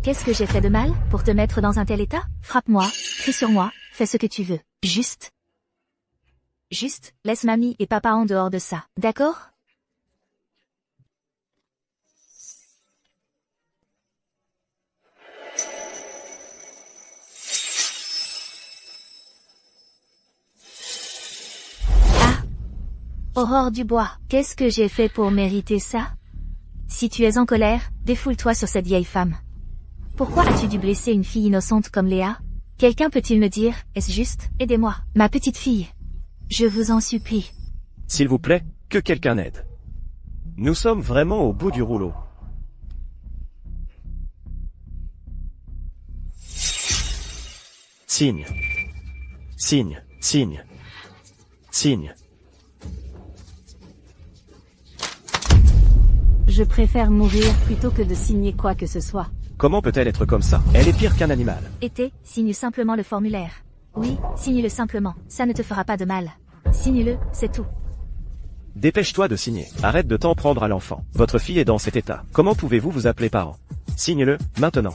Qu'est-ce que j'ai fait de mal pour te mettre dans un tel état? Frappe-moi, crie sur moi, fais ce que tu veux. Juste, laisse mamie et papa en dehors de ça, d'accord? Ah! Aurore Dubois, qu'est-ce que j'ai fait pour mériter ça? Si tu es en colère, défoule-toi sur cette vieille femme. Pourquoi as-tu dû blesser une fille innocente comme Léa? Quelqu'un peut-il me dire, est-ce juste? Aidez-moi. Ma petite fille. Je vous en supplie. S'il vous plaît, que quelqu'un aide. Nous sommes vraiment au bout du rouleau. Signe. Signe, signe. Signe. Je préfère mourir plutôt que de signer quoi que ce soit. Comment peut-elle être comme ça? Elle est pire qu'un animal. Été, signe simplement le formulaire. Oui, signe-le simplement. Ça ne te fera pas de mal. Signe-le, c'est tout. Dépêche-toi de signer. Arrête de t'en prendre à l'enfant. Votre fille est dans cet état. Comment pouvez-vous vous appeler parent? Signe-le, maintenant.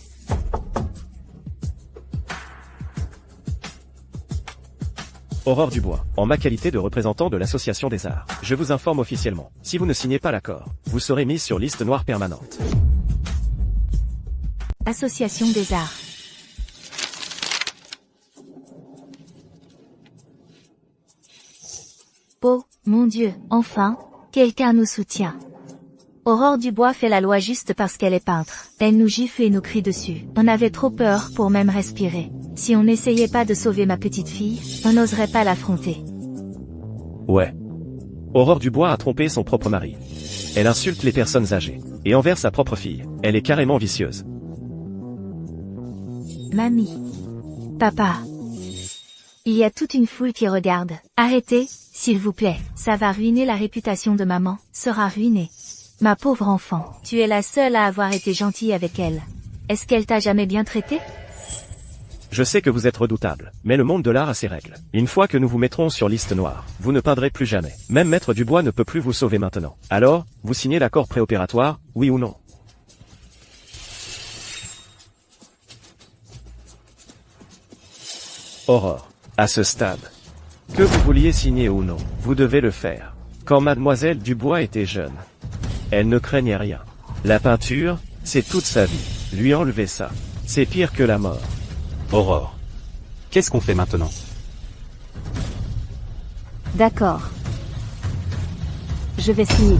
Aurore Dubois, en ma qualité de représentant de l'Association des Arts, je vous informe officiellement, si vous ne signez pas l'accord, vous serez mise sur liste noire permanente. Association des Arts. Oh, mon Dieu, enfin, quelqu'un nous soutient. Aurore Dubois fait la loi juste parce qu'elle est peintre. Elle nous gifle et nous crie dessus. On avait trop peur pour même respirer. Si on n'essayait pas de sauver ma petite fille, on n'oserait pas l'affronter. Ouais. Aurore Dubois a trompé son propre mari. Elle insulte les personnes âgées. Et envers sa propre fille, elle est carrément vicieuse. Mamie. Papa. Il y a toute une foule qui regarde. Arrêtez, s'il vous plaît. Ça va ruiner la réputation de maman. Sera ruinée. Ma pauvre enfant, tu es la seule à avoir été gentille avec elle. Est-ce qu'elle t'a jamais bien traité? Je sais que vous êtes redoutable, mais le monde de l'art a ses règles. Une fois que nous vous mettrons sur liste noire, vous ne peindrez plus jamais. Même Maître Dubois ne peut plus vous sauver maintenant. Alors, vous signez l'accord préopératoire, oui ou non? Aurore, à ce stade, que vous vouliez signer ou non, vous devez le faire. Quand Mademoiselle Dubois était jeune, elle ne craignait rien. La peinture, c'est toute sa vie. Lui enlever ça, c'est pire que la mort. Aurore. Qu'est-ce qu'on fait maintenant? D'accord. Je vais signer.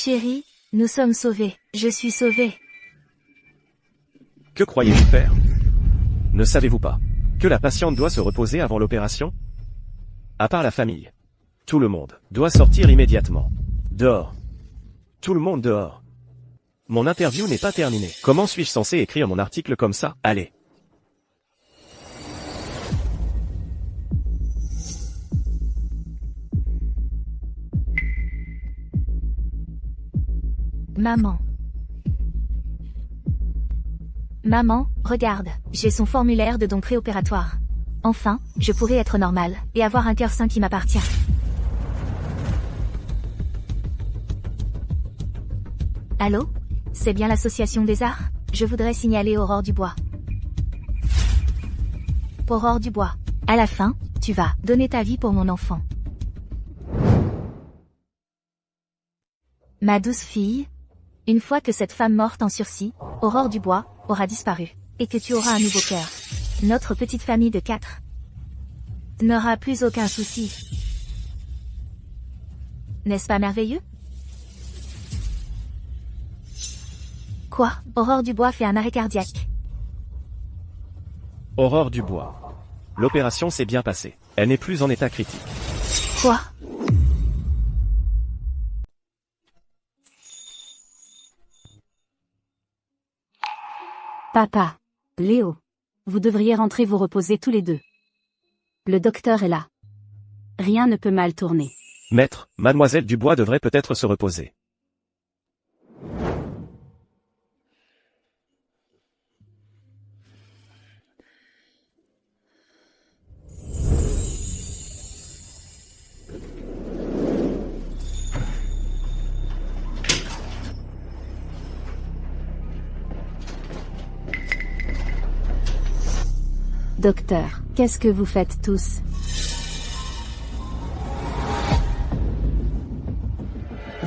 Chérie, nous sommes sauvés. Je suis sauvée. Que croyez-vous faire? Ne savez-vous pas que la patiente doit se reposer avant l'opération? À part la famille. Tout le monde doit sortir immédiatement. Dehors. Tout le monde dehors. Mon interview n'est pas terminée. Comment suis-je censé écrire mon article comme ça? Allez. Maman. Maman, regarde, j'ai son formulaire de don préopératoire. Enfin, je pourrais être normale, et avoir un cœur sain qui m'appartient. Allô? C'est bien l'Association des Arts? Je voudrais signaler Aurore Dubois. Aurore Dubois. À la fin, tu vas donner ta vie pour mon enfant. Ma douce fille. Une fois que cette femme morte en sursis, Aurore Dubois, aura disparu, et que tu auras un nouveau cœur, notre petite famille de 4 n'aura plus aucun souci. N'est-ce pas merveilleux? Quoi? Aurore Dubois fait un arrêt cardiaque. Aurore Dubois. L'opération s'est bien passée. Elle n'est plus en état critique. Quoi? Papa. Léo. Vous devriez rentrer vous reposer tous les deux. Le docteur est là. Rien ne peut mal tourner. Maître, Mademoiselle Dubois devrait peut-être se reposer. Docteur, qu'est-ce que vous faites tous?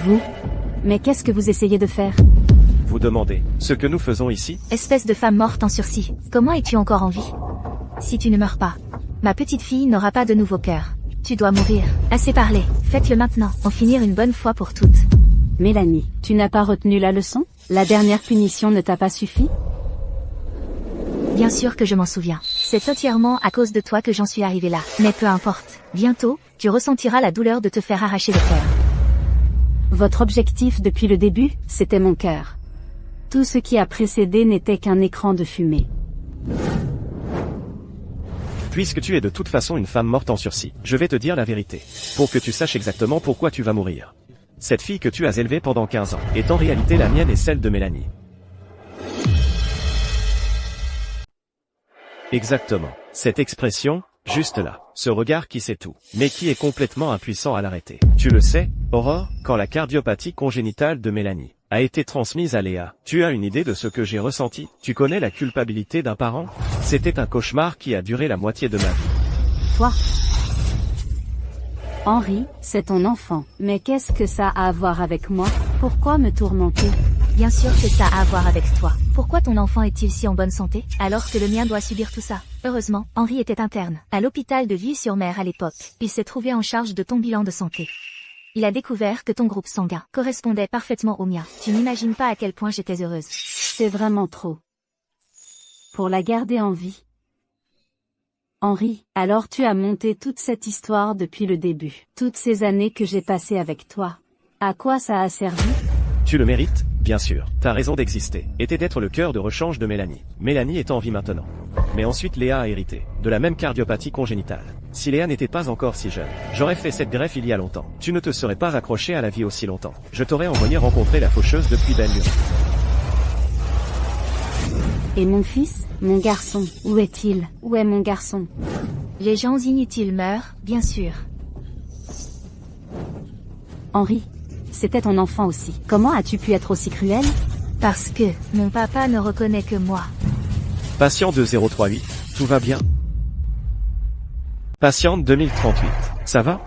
Vous? Mais qu'est-ce que vous essayez de faire? Vous demandez ce que nous faisons ici? Espèce de femme morte en sursis. Comment es-tu encore en vie? Si tu ne meurs pas, ma petite fille n'aura pas de nouveau cœur. Tu dois mourir. Assez parlé. Faites-le maintenant. En finir une bonne fois pour toutes. Mélanie, tu n'as pas retenu la leçon? La dernière punition ne t'a pas suffi? Bien sûr que je m'en souviens. C'est entièrement à cause de toi que j'en suis arrivé là. Mais peu importe. Bientôt, tu ressentiras la douleur de te faire arracher le cœur. Votre objectif depuis le début, c'était mon cœur. Tout ce qui a précédé n'était qu'un écran de fumée. Puisque tu es de toute façon une femme morte en sursis, je vais te dire la vérité. Pour que tu saches exactement pourquoi tu vas mourir. Cette fille que tu as élevée pendant 15 ans est en réalité la mienne et celle de Mélanie. Exactement. Cette expression, juste là, ce regard qui sait tout, mais qui est complètement impuissant à l'arrêter. Tu le sais, Aurore, quand la cardiopathie congénitale de Mélanie a été transmise à Léa, tu as une idée de ce que j'ai ressenti? Tu connais la culpabilité d'un parent? C'était un cauchemar qui a duré la moitié de ma vie. Toi? Henri, c'est ton enfant. Mais qu'est-ce que ça a à voir avec moi? Pourquoi me tourmenter? Bien sûr que ça a à voir avec toi. Pourquoi ton enfant est-il si en bonne santé, alors que le mien doit subir tout ça? Heureusement, Henri était interne, à l'hôpital de Ville-sur-Mer à l'époque. Il s'est trouvé en charge de ton bilan de santé. Il a découvert que ton groupe sanguin correspondait parfaitement au mien. Tu n'imagines pas à quel point j'étais heureuse. C'est vraiment trop. Pour la garder en vie. Henri, alors tu as monté toute cette histoire depuis le début. Toutes ces années que j'ai passées avec toi. À quoi ça a servi? Tu le mérites, bien sûr. Ta raison d'exister était d'être le cœur de rechange de Mélanie. Mélanie est en vie maintenant. Mais ensuite Léa a hérité de la même cardiopathie congénitale. Si Léa n'était pas encore si jeune, j'aurais fait cette greffe il y a longtemps. Tu ne te serais pas accroché à la vie aussi longtemps. Je t'aurais envoyé rencontrer la faucheuse depuis belle lurette. Et mon fils, mon garçon, où est-il? Où est mon garçon? Les gens inutiles meurent, bien sûr. Henri, c'était ton enfant aussi. Comment as-tu pu être aussi cruel? Parce que mon papa ne reconnaît que moi. Patient 2038, tout va bien? Patiente 2038, ça va?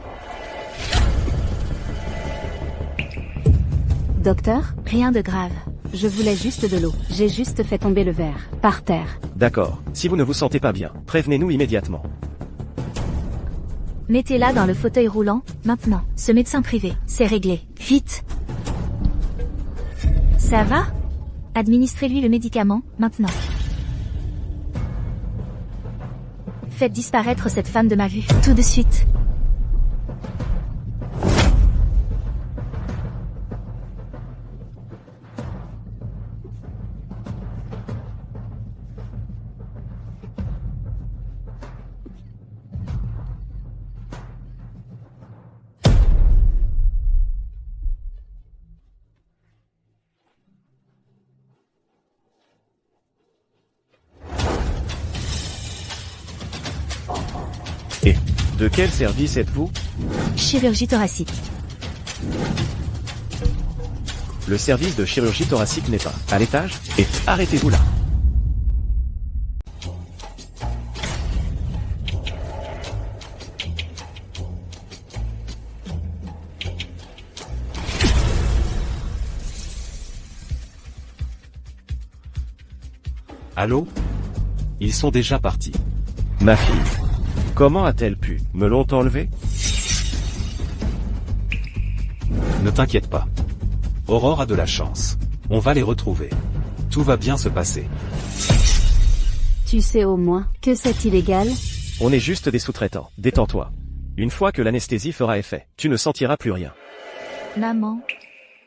Docteur? Rien de grave. Je voulais juste de l'eau. J'ai juste fait tomber le verre. Par terre. D'accord. Si vous ne vous sentez pas bien, prévenez-nous immédiatement. Mettez-la dans le fauteuil roulant, maintenant. Ce médecin privé, c'est réglé. Vite. Ça va? Administrez-lui le médicament, maintenant. Faites disparaître cette femme de ma vue, tout de suite. Et de quel service êtes-vous? Chirurgie thoracique. Le service de chirurgie thoracique n'est pas à l'étage? Et arrêtez-vous là. Allô? Ils sont déjà partis. Ma fille. Comment a-t-elle pu me l'ont enlevé? Ne t'inquiète pas. Aurore a de la chance. On va les retrouver. Tout va bien se passer. Tu sais au moins que c'est illégal? On est juste des sous-traitants. Détends-toi. Une fois que l'anesthésie fera effet, tu ne sentiras plus rien. Maman.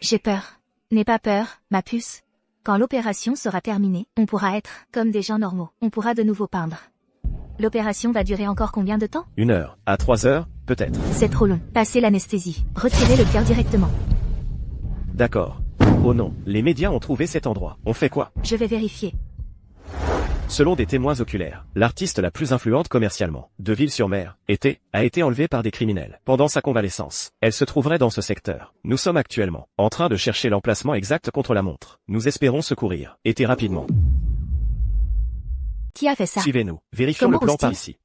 J'ai peur. N'aie pas peur, ma puce. Quand l'opération sera terminée, on pourra être comme des gens normaux. On pourra de nouveau peindre. L'opération va durer encore combien de temps? 1 heure, à 3 heures, peut-être. C'est trop long. Passez l'anesthésie. Retirez le cœur directement. D'accord. Oh non, les médias ont trouvé cet endroit. On fait quoi? Je vais vérifier. Selon des témoins oculaires, l'artiste la plus influente commercialement de Ville-sur-Mer a été enlevée par des criminels. Pendant sa convalescence, elle se trouverait dans ce secteur. Nous sommes actuellement en train de chercher l'emplacement exact contre la montre. Nous espérons secourir rapidement. Qui a fait ça? Suivez-nous. Vérifions Comment le plan ose-t-il? par ici.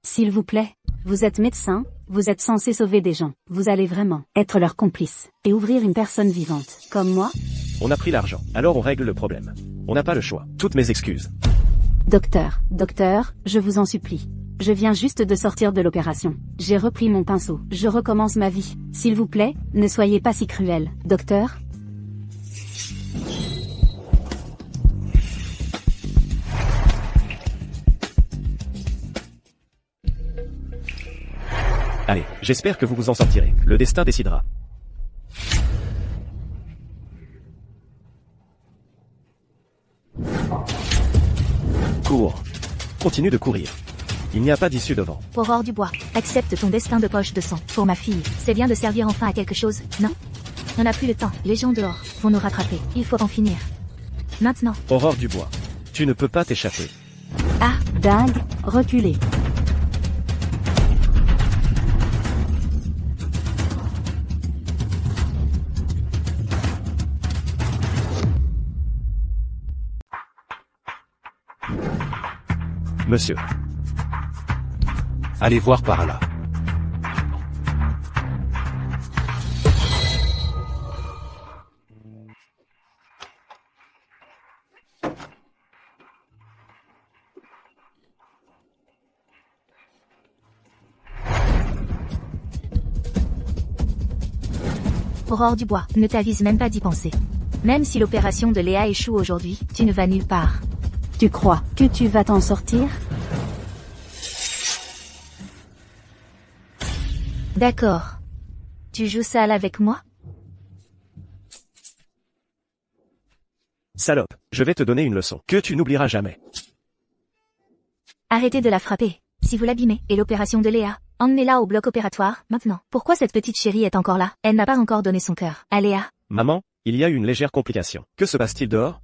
S'il vous plaît. Vous êtes médecin, Vous êtes censé sauver des gens. Vous allez vraiment être leur complice et ouvrir une personne vivante, comme moi? On a pris l'argent, alors on règle le problème. On n'a pas le choix. Toutes mes excuses. Docteur, je vous en supplie. Je viens juste de sortir de l'opération. J'ai repris mon pinceau. Je recommence ma vie. S'il vous plaît, ne soyez pas si cruel. Docteur? Allez, j'espère que vous vous en sortirez. Le destin décidera. Cours. Continue de courir. Il n'y a pas d'issue devant. Aurore Dubois, accepte ton destin de poche de sang. Pour ma fille, c'est bien de servir enfin à quelque chose, non? On n'a plus le temps. Les gens dehors vont nous rattraper. Il faut en finir. Maintenant. Aurore Dubois. Tu ne peux pas t'échapper. Ah, dingue, reculez. Monsieur. Allez voir par là. Aurore Dubois, ne t'avise même pas d'y penser. Même si l'opération de Léa échoue aujourd'hui, tu ne vas nulle part. Tu crois que tu vas t'en sortir? D'accord. Tu joues sale avec moi? Salope, je vais te donner une leçon que tu n'oublieras jamais. Arrêtez de la frapper. Si vous l'abîmez, et l'opération de Léa, emmenez-la au bloc opératoire, maintenant. Pourquoi cette petite chérie est encore là? Elle n'a pas encore donné son cœur à Léa. Maman, il y a une légère complication. Que se passe-t-il dehors?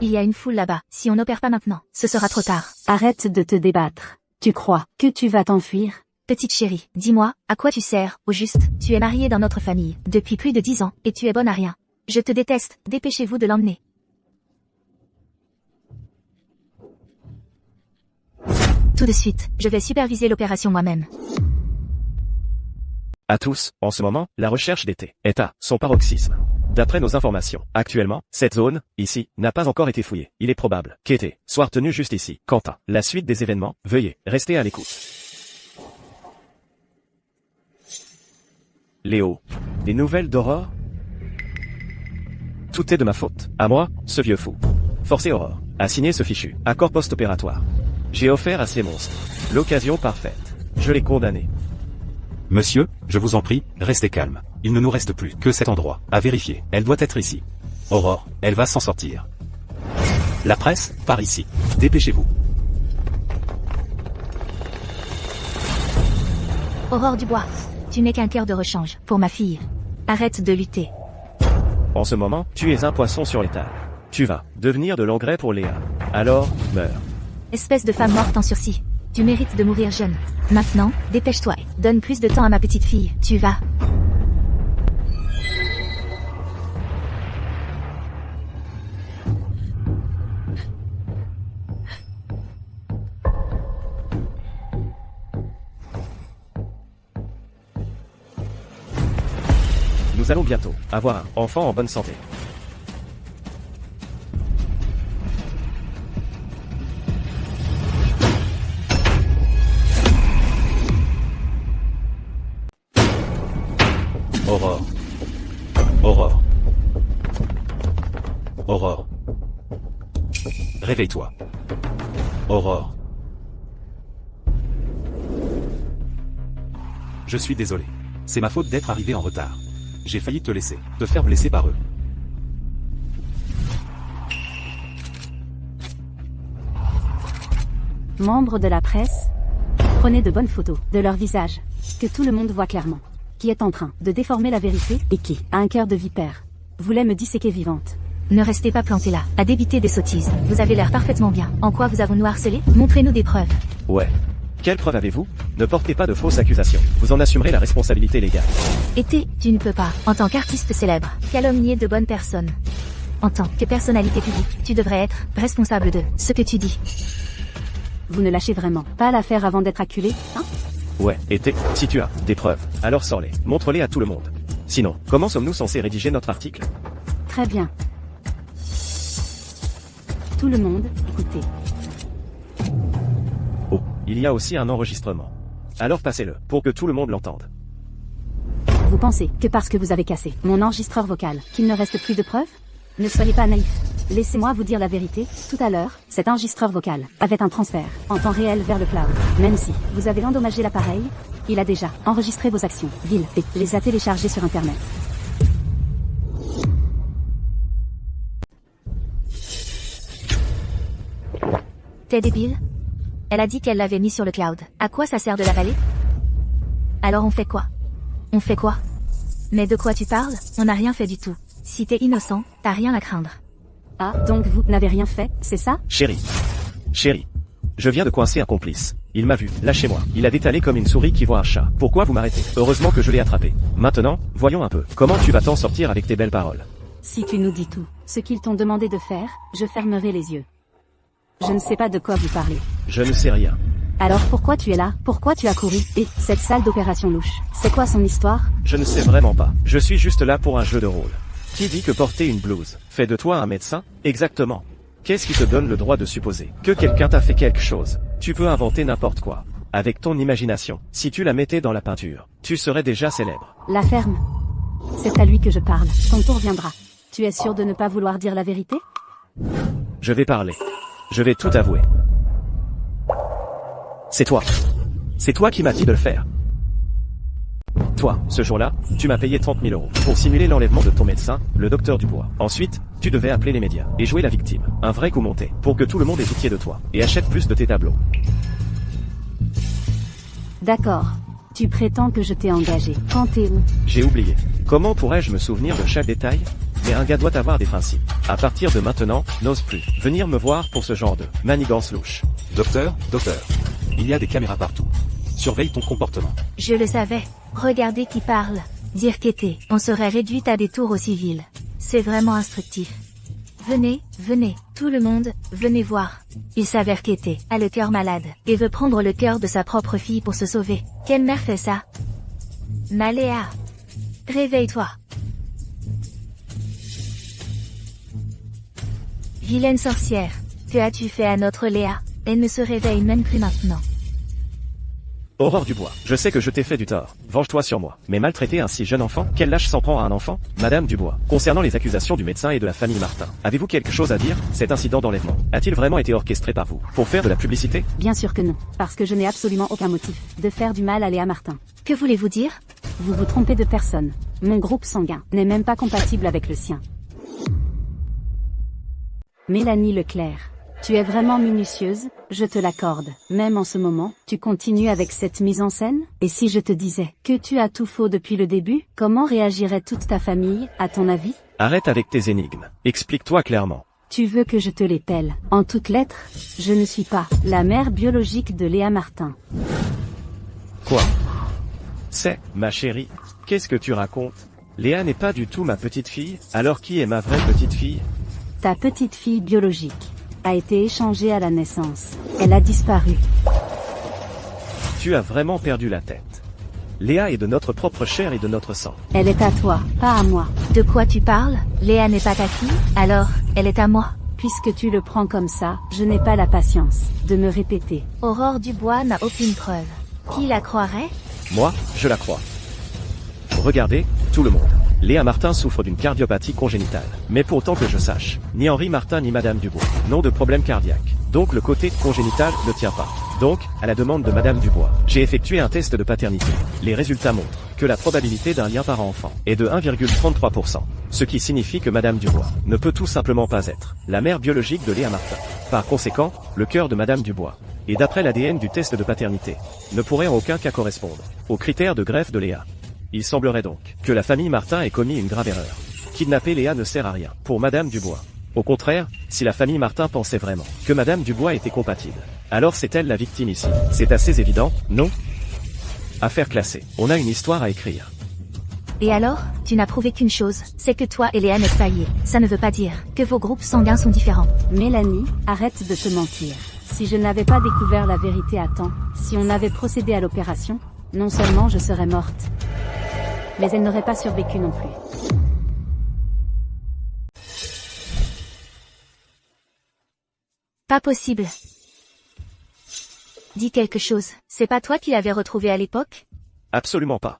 Il y a une foule là-bas. Si on n'opère pas maintenant, ce sera trop tard. Arrête de te débattre. Tu crois que tu vas t'enfuir? Petite chérie, dis-moi, à quoi tu sers, au juste? Tu es mariée dans notre famille, depuis plus de 10 ans, et tu es bonne à rien. Je te déteste, dépêchez-vous de l'emmener. Tout de suite, je vais superviser l'opération moi-même. À tous, en ce moment, la recherche d'été est à son paroxysme. D'après nos informations, actuellement, cette zone, ici, n'a pas encore été fouillée. Il est probable qu'été soit retenu juste ici. Quant à la suite des événements, veuillez rester à l'écoute. Léo, des nouvelles d'Aurore? Tout est de ma faute. À moi, ce vieux fou. Forcez Aurore à signer ce fichu accord post-opératoire. J'ai offert à ces monstres l'occasion parfaite. Je l'ai condamné. Monsieur, je vous en prie, restez calme. Il ne nous reste plus que cet endroit à vérifier. Elle doit être ici. Aurore, elle va s'en sortir. La presse, par ici. Dépêchez-vous. Aurore Dubois, tu n'es qu'un cœur de rechange, pour ma fille. Arrête de lutter. En ce moment, tu es un poisson sur l'étal. Tu vas devenir de l'engrais pour Léa. Alors, meurs. Espèce de femme morte en sursis. Tu mérites de mourir jeune. Maintenant, dépêche-toi. Donne plus de temps à ma petite fille. Tu vas. Nous allons bientôt avoir un enfant en bonne santé. Aurore. Aurore. Aurore. Réveille-toi. Aurore. Je suis désolé. C'est ma faute d'être arrivé en retard. J'ai failli te laisser, te faire blesser par eux. Membres de la presse, prenez de bonnes photos de leur visage, que tout le monde voit clairement, qui est en train de déformer la vérité et qui a un cœur de vipère. Voulait me disséquer vivante. Ne restez pas plantés là, à débiter des sottises. Vous avez l'air parfaitement bien. En quoi vous avons-nous harcelé? Montrez-nous des preuves. Ouais. Quelles preuves avez-vous? Ne portez pas de fausses accusations. Vous en assumerez la responsabilité légale. Été, tu ne peux pas, en tant qu'artiste célèbre, calomnier de bonnes personnes. En tant que personnalité publique, tu devrais être responsable de ce que tu dis. Vous ne lâchez vraiment pas l'affaire avant d'être acculé, hein? Ouais, si tu as des preuves, alors sors-les, montre-les à tout le monde. Sinon, comment sommes-nous censés rédiger notre article? Très bien. Tout le monde, écoutez. Oh, il y a aussi un enregistrement. Alors passez-le, pour que tout le monde l'entende. Vous pensez que parce que vous avez cassé mon enregistreur vocal, qu'il ne reste plus de preuves? Ne soyez pas naïfs. Laissez-moi vous dire la vérité. Tout à l'heure, cet enregistreur vocal avait un transfert en temps réel vers le cloud. Même si vous avez endommagé l'appareil, il a déjà enregistré vos actions, villes, et les a téléchargées sur Internet. T'es débile? Elle a dit qu'elle l'avait mis sur le cloud. À quoi ça sert de l'avaler? Alors on fait quoi? On fait quoi? Mais de quoi tu parles? On n'a rien fait du tout. Si t'es innocent, t'as rien à craindre. Ah, donc vous n'avez rien fait, c'est ça? Chérie, je viens de coincer un complice. Il m'a vu, lâchez-moi. Il a détalé comme une souris qui voit un chat. Pourquoi vous m'arrêtez? Heureusement que je l'ai attrapé. Maintenant, voyons un peu. Comment tu vas t'en sortir avec tes belles paroles? Si tu nous dis tout ce qu'ils t'ont demandé de faire, je fermerai les yeux. Je ne sais pas de quoi vous parlez. Je ne sais rien. Alors pourquoi tu es là? Pourquoi tu as couru? Et cette salle d'opération louche, c'est quoi son histoire? Je ne sais vraiment pas. Je suis juste là pour un jeu de rôle. Qui dit que porter une blouse fait de toi un médecin? Exactement. Qu'est-ce qui te donne le droit de supposer que quelqu'un t'a fait quelque chose? Tu peux inventer n'importe quoi. Avec ton imagination, si tu la mettais dans la peinture, tu serais déjà célèbre. La ferme. C'est à lui que je parle. Ton tour viendra. Tu es sûr de ne pas vouloir dire la vérité? Je vais parler. Je vais tout avouer. C'est toi. C'est toi qui m'as dit de le faire. Toi, ce jour-là, tu m'as payé 30 000 € pour simuler l'enlèvement de ton médecin, le docteur Dubois. Ensuite, tu devais appeler les médias et jouer la victime. Un vrai coup monté, pour que tout le monde ait pitié de toi et achète plus de tes tableaux. D'accord. Tu prétends que je t'ai engagé. Quand et où? J'ai oublié. Comment pourrais-je me souvenir de chaque détail? Mais un gars doit avoir des principes. À partir de maintenant, n'ose plus venir me voir pour ce genre de manigance louche. Docteur, il y a des caméras partout. Surveille ton comportement. Je le savais. Regardez qui parle. Dire qu'était, on serait réduite à des tours au civil. C'est vraiment instructif. Venez, tout le monde, venez voir. Il s'avère qu'était a le cœur malade, et veut prendre le cœur de sa propre fille pour se sauver. Quelle mère fait ça? Maléa. Réveille-toi. Vilaine sorcière. Que as-tu fait à notre Léa? Elle ne se réveille même plus maintenant. Aurore Dubois, je sais que je t'ai fait du tort. Venge-toi sur moi. Mais maltraiter un si jeune enfant, quel lâche s'en prend à un enfant? Madame Dubois, concernant les accusations du médecin et de la famille Martin, avez-vous quelque chose à dire? Cet incident d'enlèvement a-t-il vraiment été orchestré par vous, pour faire de la publicité? Bien sûr que non, parce que je n'ai absolument aucun motif de faire du mal à Léa Martin. Que voulez-vous dire? Vous vous trompez de personne. Mon groupe sanguin n'est même pas compatible avec le sien. Mélanie Leclerc. Tu es vraiment minutieuse, je te l'accorde. Même en ce moment, tu continues avec cette mise en scène? Et si je te disais que tu as tout faux depuis le début, comment réagirait toute ta famille, à ton avis? Arrête avec tes énigmes. Explique-toi clairement. Tu veux que je te les pèle? En toutes lettres? Je ne suis pas la mère biologique de Léa Martin. Quoi? C'est, ma chérie, qu'est-ce que tu racontes? Léa n'est pas du tout ma petite fille, alors qui est ma vraie petite fille? Ta petite fille biologique a été échangée à la naissance. Elle a disparu. Tu as vraiment perdu la tête. Léa est de notre propre chair et de notre sang. Elle est à toi, pas à moi. De quoi tu parles? Léa n'est pas ta fille? Alors, elle est à moi. Puisque tu le prends comme ça, je n'ai pas la patience de me répéter. Aurore Dubois n'a aucune preuve. Qui la croirait? Moi, je la crois. Regardez, tout le monde. Léa Martin souffre d'une cardiopathie congénitale. Mais pour autant que je sache, ni Henri Martin ni Madame Dubois n'ont de problème cardiaque. Donc le côté congénital ne tient pas. Donc, à la demande de Madame Dubois, j'ai effectué un test de paternité. Les résultats montrent que la probabilité d'un lien parent-enfant est de 1,33%. Ce qui signifie que Madame Dubois ne peut tout simplement pas être la mère biologique de Léa Martin. Par conséquent, le cœur de Madame Dubois, et d'après l'ADN du test de paternité, ne pourrait en aucun cas correspondre aux critères de greffe de Léa. Il semblerait donc que la famille Martin ait commis une grave erreur. Kidnapper Léa ne sert à rien pour Madame Dubois. Au contraire, si la famille Martin pensait vraiment que Madame Dubois était compatible, alors c'est elle la victime ici. C'est assez évident, non? Affaire classée. On a une histoire à écrire. Et alors, tu n'as prouvé qu'une chose, c'est que toi et Léa n'êtes pas liés. Ça ne veut pas dire que vos groupes sanguins sont différents. Mélanie, arrête de te mentir. Si je n'avais pas découvert la vérité à temps, si on avait procédé à l'opération, non seulement je serais morte, mais elle n'aurait pas survécu non plus. Pas possible. Dis quelque chose, c'est pas toi qui l'avais retrouvée à l'époque? Absolument pas.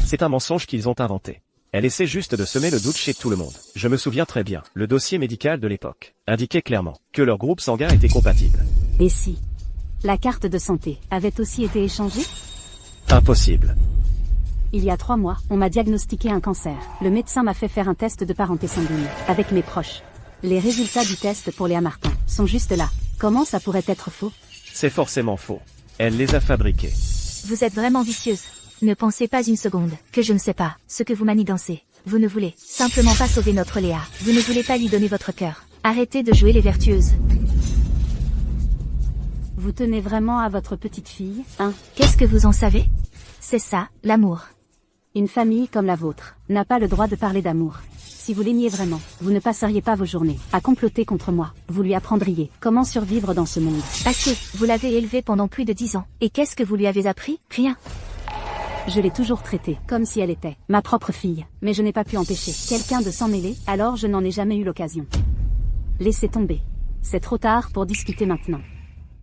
C'est un mensonge qu'ils ont inventé. Elle essaie juste de semer le doute chez tout le monde. Je me souviens très bien, le dossier médical de l'époque indiquait clairement que leur groupe sanguin était compatible. Et si la carte de santé avait aussi été échangée? Impossible. Il y a 3 mois, on m'a diagnostiqué un cancer. Le médecin m'a fait faire un test de parenté sanguine, avec mes proches. Les résultats du test pour Léa Martin sont juste là. Comment ça pourrait être faux? C'est forcément faux. Elle les a fabriqués. Vous êtes vraiment vicieuse. Ne pensez pas une seconde que je ne sais pas ce que vous manigancez. Vous ne voulez simplement pas sauver notre Léa. Vous ne voulez pas lui donner votre cœur. Arrêtez de jouer les vertueuses. Vous tenez vraiment à votre petite fille, hein? Qu'est-ce que vous en savez? C'est ça, l'amour. Une famille comme la vôtre n'a pas le droit de parler d'amour. Si vous l'aimiez vraiment, vous ne passeriez pas vos journées à comploter contre moi. Vous lui apprendriez comment survivre dans ce monde. Assez, vous l'avez élevée pendant plus de 10 ans. Et qu'est-ce que vous lui avez appris? Rien. Je l'ai toujours traitée comme si elle était ma propre fille. Mais je n'ai pas pu empêcher quelqu'un de s'en mêler, alors je n'en ai jamais eu l'occasion. Laissez tomber. C'est trop tard pour discuter maintenant.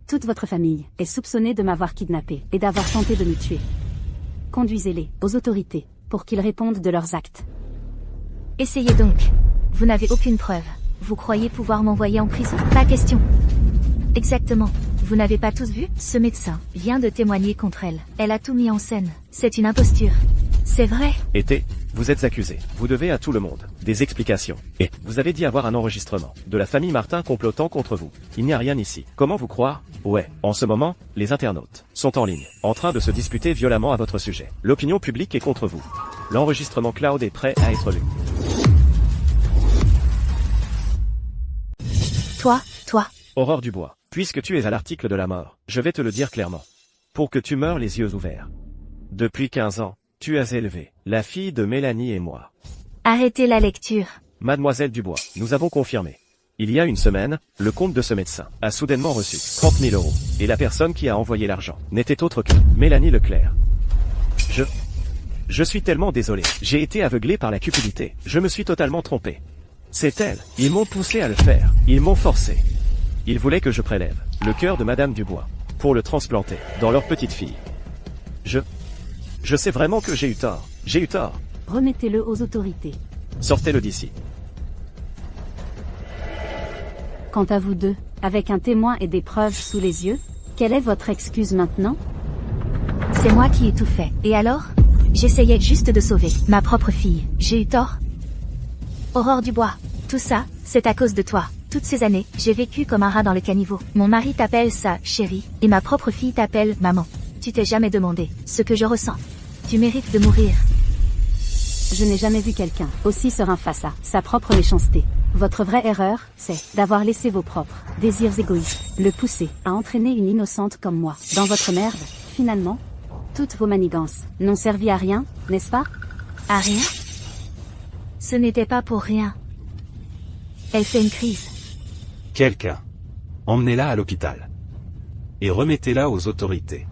Toute votre famille est soupçonnée de m'avoir kidnappée et d'avoir tenté de me tuer. Conduisez-les aux autorités pour qu'ils répondent de leurs actes. Essayez donc. Vous n'avez aucune preuve. Vous croyez pouvoir m'envoyer en prison? Pas question. Exactement. Vous n'avez pas tous vu? Ce médecin vient de témoigner contre elle. Elle a tout mis en scène. C'est une imposture. C'est vrai. Été, vous êtes accusé. Vous devez à tout le monde des explications. Et vous avez dit avoir un enregistrement de la famille Martin complotant contre vous. Il n'y a rien ici. Comment vous croire? Ouais, en ce moment, les internautes sont en ligne, en train de se disputer violemment à votre sujet. L'opinion publique est contre vous. L'enregistrement cloud est prêt à être lu. Toi. Aurore Dubois, puisque tu es à l'article de la mort, je vais te le dire clairement. Pour que tu meures les yeux ouverts. Depuis 15 ans, tu as élevé la fille de Mélanie et moi. Arrêtez la lecture. Mademoiselle Dubois, nous avons confirmé. Il y a une semaine, le compte de ce médecin a soudainement reçu 30 000 euros. Et la personne qui a envoyé l'argent n'était autre que Mélanie Leclerc. Je suis tellement désolé. J'ai été aveuglé par la cupidité. Je me suis totalement trompé. C'est elle. Ils m'ont poussé à le faire. Ils m'ont forcé. Ils voulaient que je prélève le cœur de Madame Dubois pour le transplanter dans leur petite fille. Je sais vraiment que j'ai eu tort. J'ai eu tort. Remettez-le aux autorités. Sortez-le d'ici. Quant à vous deux, avec un témoin et des preuves sous les yeux, quelle est votre excuse maintenant? C'est moi qui ai tout fait. Et alors? J'essayais juste de sauver ma propre fille. J'ai eu tort? Aurore Dubois, tout ça, c'est à cause de toi. Toutes ces années, j'ai vécu comme un rat dans le caniveau. Mon mari t'appelle sa chérie, et ma propre fille t'appelle maman. Tu t'es jamais demandé ce que je ressens. Tu mérites de mourir. Je n'ai jamais vu quelqu'un aussi serein face à sa propre méchanceté. Votre vraie erreur, c'est d'avoir laissé vos propres désirs égoïstes le pousser à entraîner une innocente comme moi dans votre merde. Finalement, toutes vos manigances n'ont servi à rien, n'est-ce pas? À rien? Ce n'était pas pour rien. Elle fait une crise. Quelqu'un. Emmenez-la à l'hôpital. Et remettez-la aux autorités.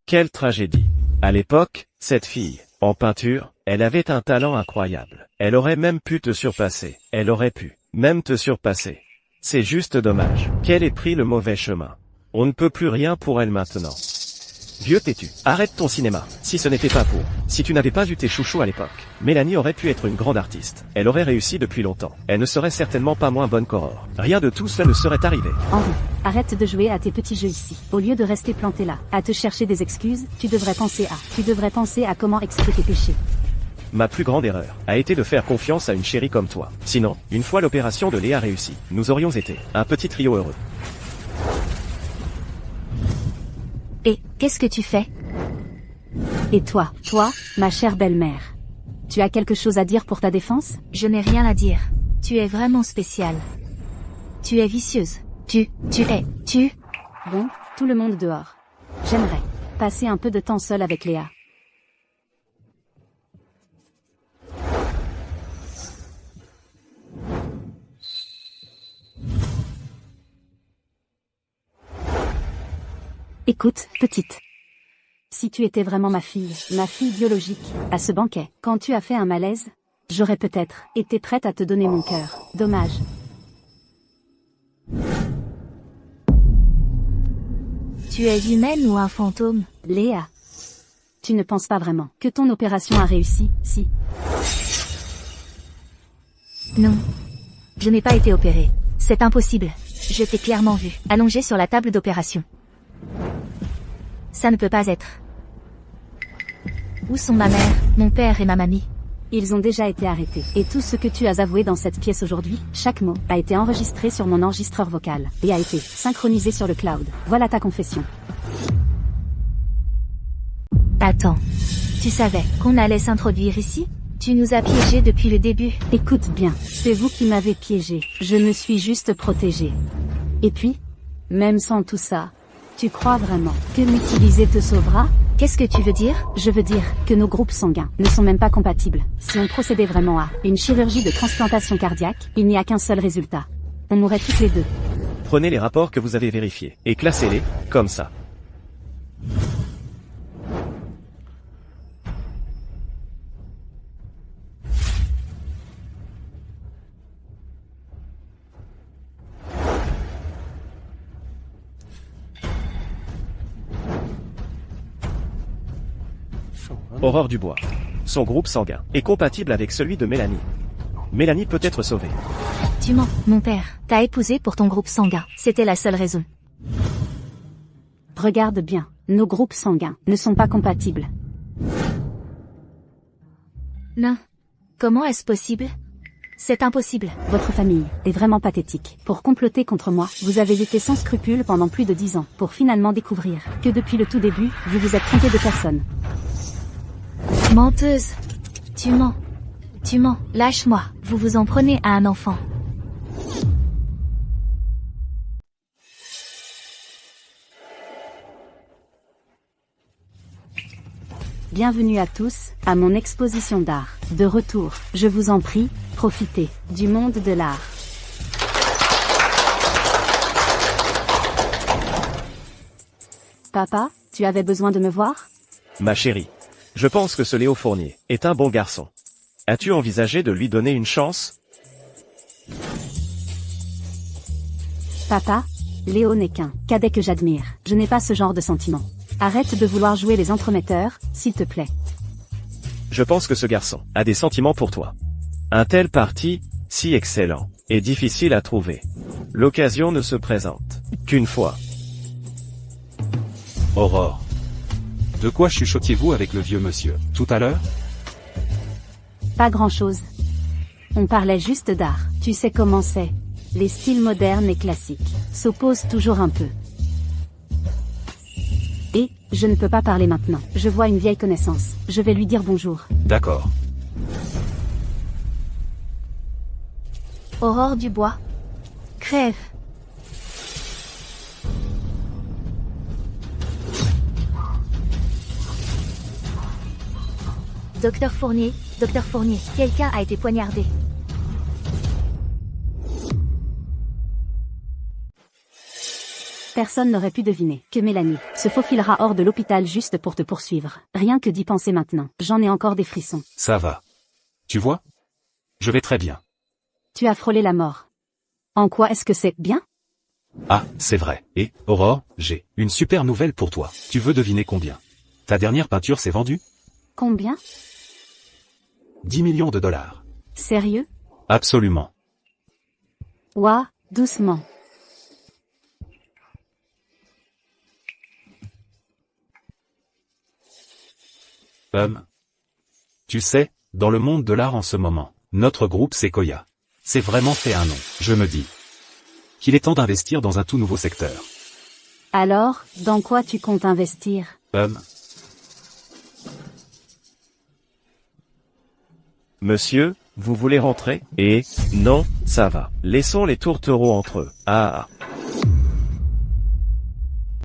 Quelle tragédie. À l'époque, cette fille, en peinture, elle avait un talent incroyable. Elle aurait même pu te surpasser. Elle aurait pu même te surpasser. C'est juste dommage qu'elle ait pris le mauvais chemin. On ne peut plus rien pour elle maintenant. Vieux têtu, arrête ton cinéma. Si ce n'était pas pour, si tu n'avais pas eu tes chouchous à l'époque, Mélanie aurait pu être une grande artiste. Elle aurait réussi depuis longtemps. Elle ne serait certainement pas moins bonne qu'Aurore. Rien de tout cela ne serait arrivé. Henri, arrête de jouer à tes petits jeux ici. Au lieu de rester planté là, à te chercher des excuses, tu devrais penser à comment expier tes péchés. Ma plus grande erreur a été de faire confiance à une chérie comme toi. Sinon, une fois l'opération de Léa réussie, nous aurions été un petit trio heureux. Et, qu'est-ce que tu fais? Et toi, ma chère belle-mère, tu as quelque chose à dire pour ta défense? Je n'ai rien à dire. Tu es vraiment spéciale. Tu es vicieuse. Tu. Bon, tout le monde dehors. J'aimerais passer un peu de temps seul avec Léa. Écoute, petite. Si tu étais vraiment ma fille biologique, à ce banquet, quand tu as fait un malaise, j'aurais peut-être été prête à te donner mon cœur. Dommage. Tu es humaine ou un fantôme? Léa. Tu ne penses pas vraiment que ton opération a réussi, si? Non. Je n'ai pas été opérée. C'est impossible. Je t'ai clairement vu, allongée sur la table d'opération. Ça ne peut pas être. Où sont ma mère, mon père et ma mamie? Ils ont déjà été arrêtés. Et tout ce que tu as avoué dans cette pièce aujourd'hui, chaque mot, a été enregistré sur mon enregistreur vocal, et a été synchronisé sur le cloud. Voilà ta confession. Attends. Tu savais qu'on allait s'introduire ici? Tu nous as piégés depuis le début. Écoute bien, c'est vous qui m'avez piégé. Je me suis juste protégée. Et puis, même sans tout ça, tu crois vraiment que m'utiliser te sauvera? Qu'est-ce que tu veux dire? Je veux dire que nos groupes sanguins ne sont même pas compatibles. Si on procédait vraiment à une chirurgie de transplantation cardiaque, il n'y a qu'un seul résultat. On mourrait toutes les deux. Prenez les rapports que vous avez vérifiés, et classez-les, comme ça. Aurore Dubois. Son groupe sanguin est compatible avec celui de Mélanie. Mélanie peut être sauvée. Tu mens, mon père. T'as épousé pour ton groupe sanguin. C'était la seule raison. Regarde bien, nos groupes sanguins ne sont pas compatibles. Non. Comment est-ce possible? C'est impossible. Votre famille est vraiment pathétique. Pour comploter contre moi, vous avez été sans scrupules pendant plus de 10 ans, pour finalement découvrir que depuis le tout début, vous vous êtes trompé de personne. Menteuse. Tu mens. Tu mens. Lâche-moi. Vous vous en prenez à un enfant. Bienvenue à tous, à mon exposition d'art. De retour, je vous en prie, profitez du monde de l'art. Papa, tu avais besoin de me voir? Ma chérie. Je pense que ce Léo Fournier est un bon garçon. As-tu envisagé de lui donner une chance? Papa, Léo n'est qu'un cadet que j'admire. Je n'ai pas ce genre de sentiment. Arrête de vouloir jouer les entremetteurs, s'il te plaît. Je pense que ce garçon a des sentiments pour toi. Un tel parti, si excellent, est difficile à trouver. L'occasion ne se présente qu'une fois. Aurore. De quoi chuchotiez-vous avec le vieux monsieur, tout à l'heure? Pas grand-chose. On parlait juste d'art. Tu sais comment c'est. Les styles modernes et classiques s'opposent toujours un peu. Et, je ne peux pas parler maintenant. Je vois une vieille connaissance. Je vais lui dire bonjour. D'accord. Aurore Dubois. Crève. Docteur Fournier, quelqu'un a été poignardé. Personne n'aurait pu deviner que Mélanie se faufilera hors de l'hôpital juste pour te poursuivre. Rien que d'y penser maintenant, j'en ai encore des frissons. Ça va. Tu vois? Je vais très bien. Tu as frôlé la mort. En quoi est-ce que c'est bien? Ah, c'est vrai. Et, Aurore, j'ai une super nouvelle pour toi. Tu veux deviner combien? Ta dernière peinture s'est vendue? Combien? 10 millions de dollars. Sérieux? Absolument. Ouah, doucement. Tu sais, dans le monde de l'art en ce moment, notre groupe Sequoia s'est vraiment fait un nom. Je me dis qu'il est temps d'investir dans un tout nouveau secteur. Alors, dans quoi tu comptes investir? Monsieur, vous voulez rentrer? Non, ça va. Laissons les tourtereaux entre eux. Ah.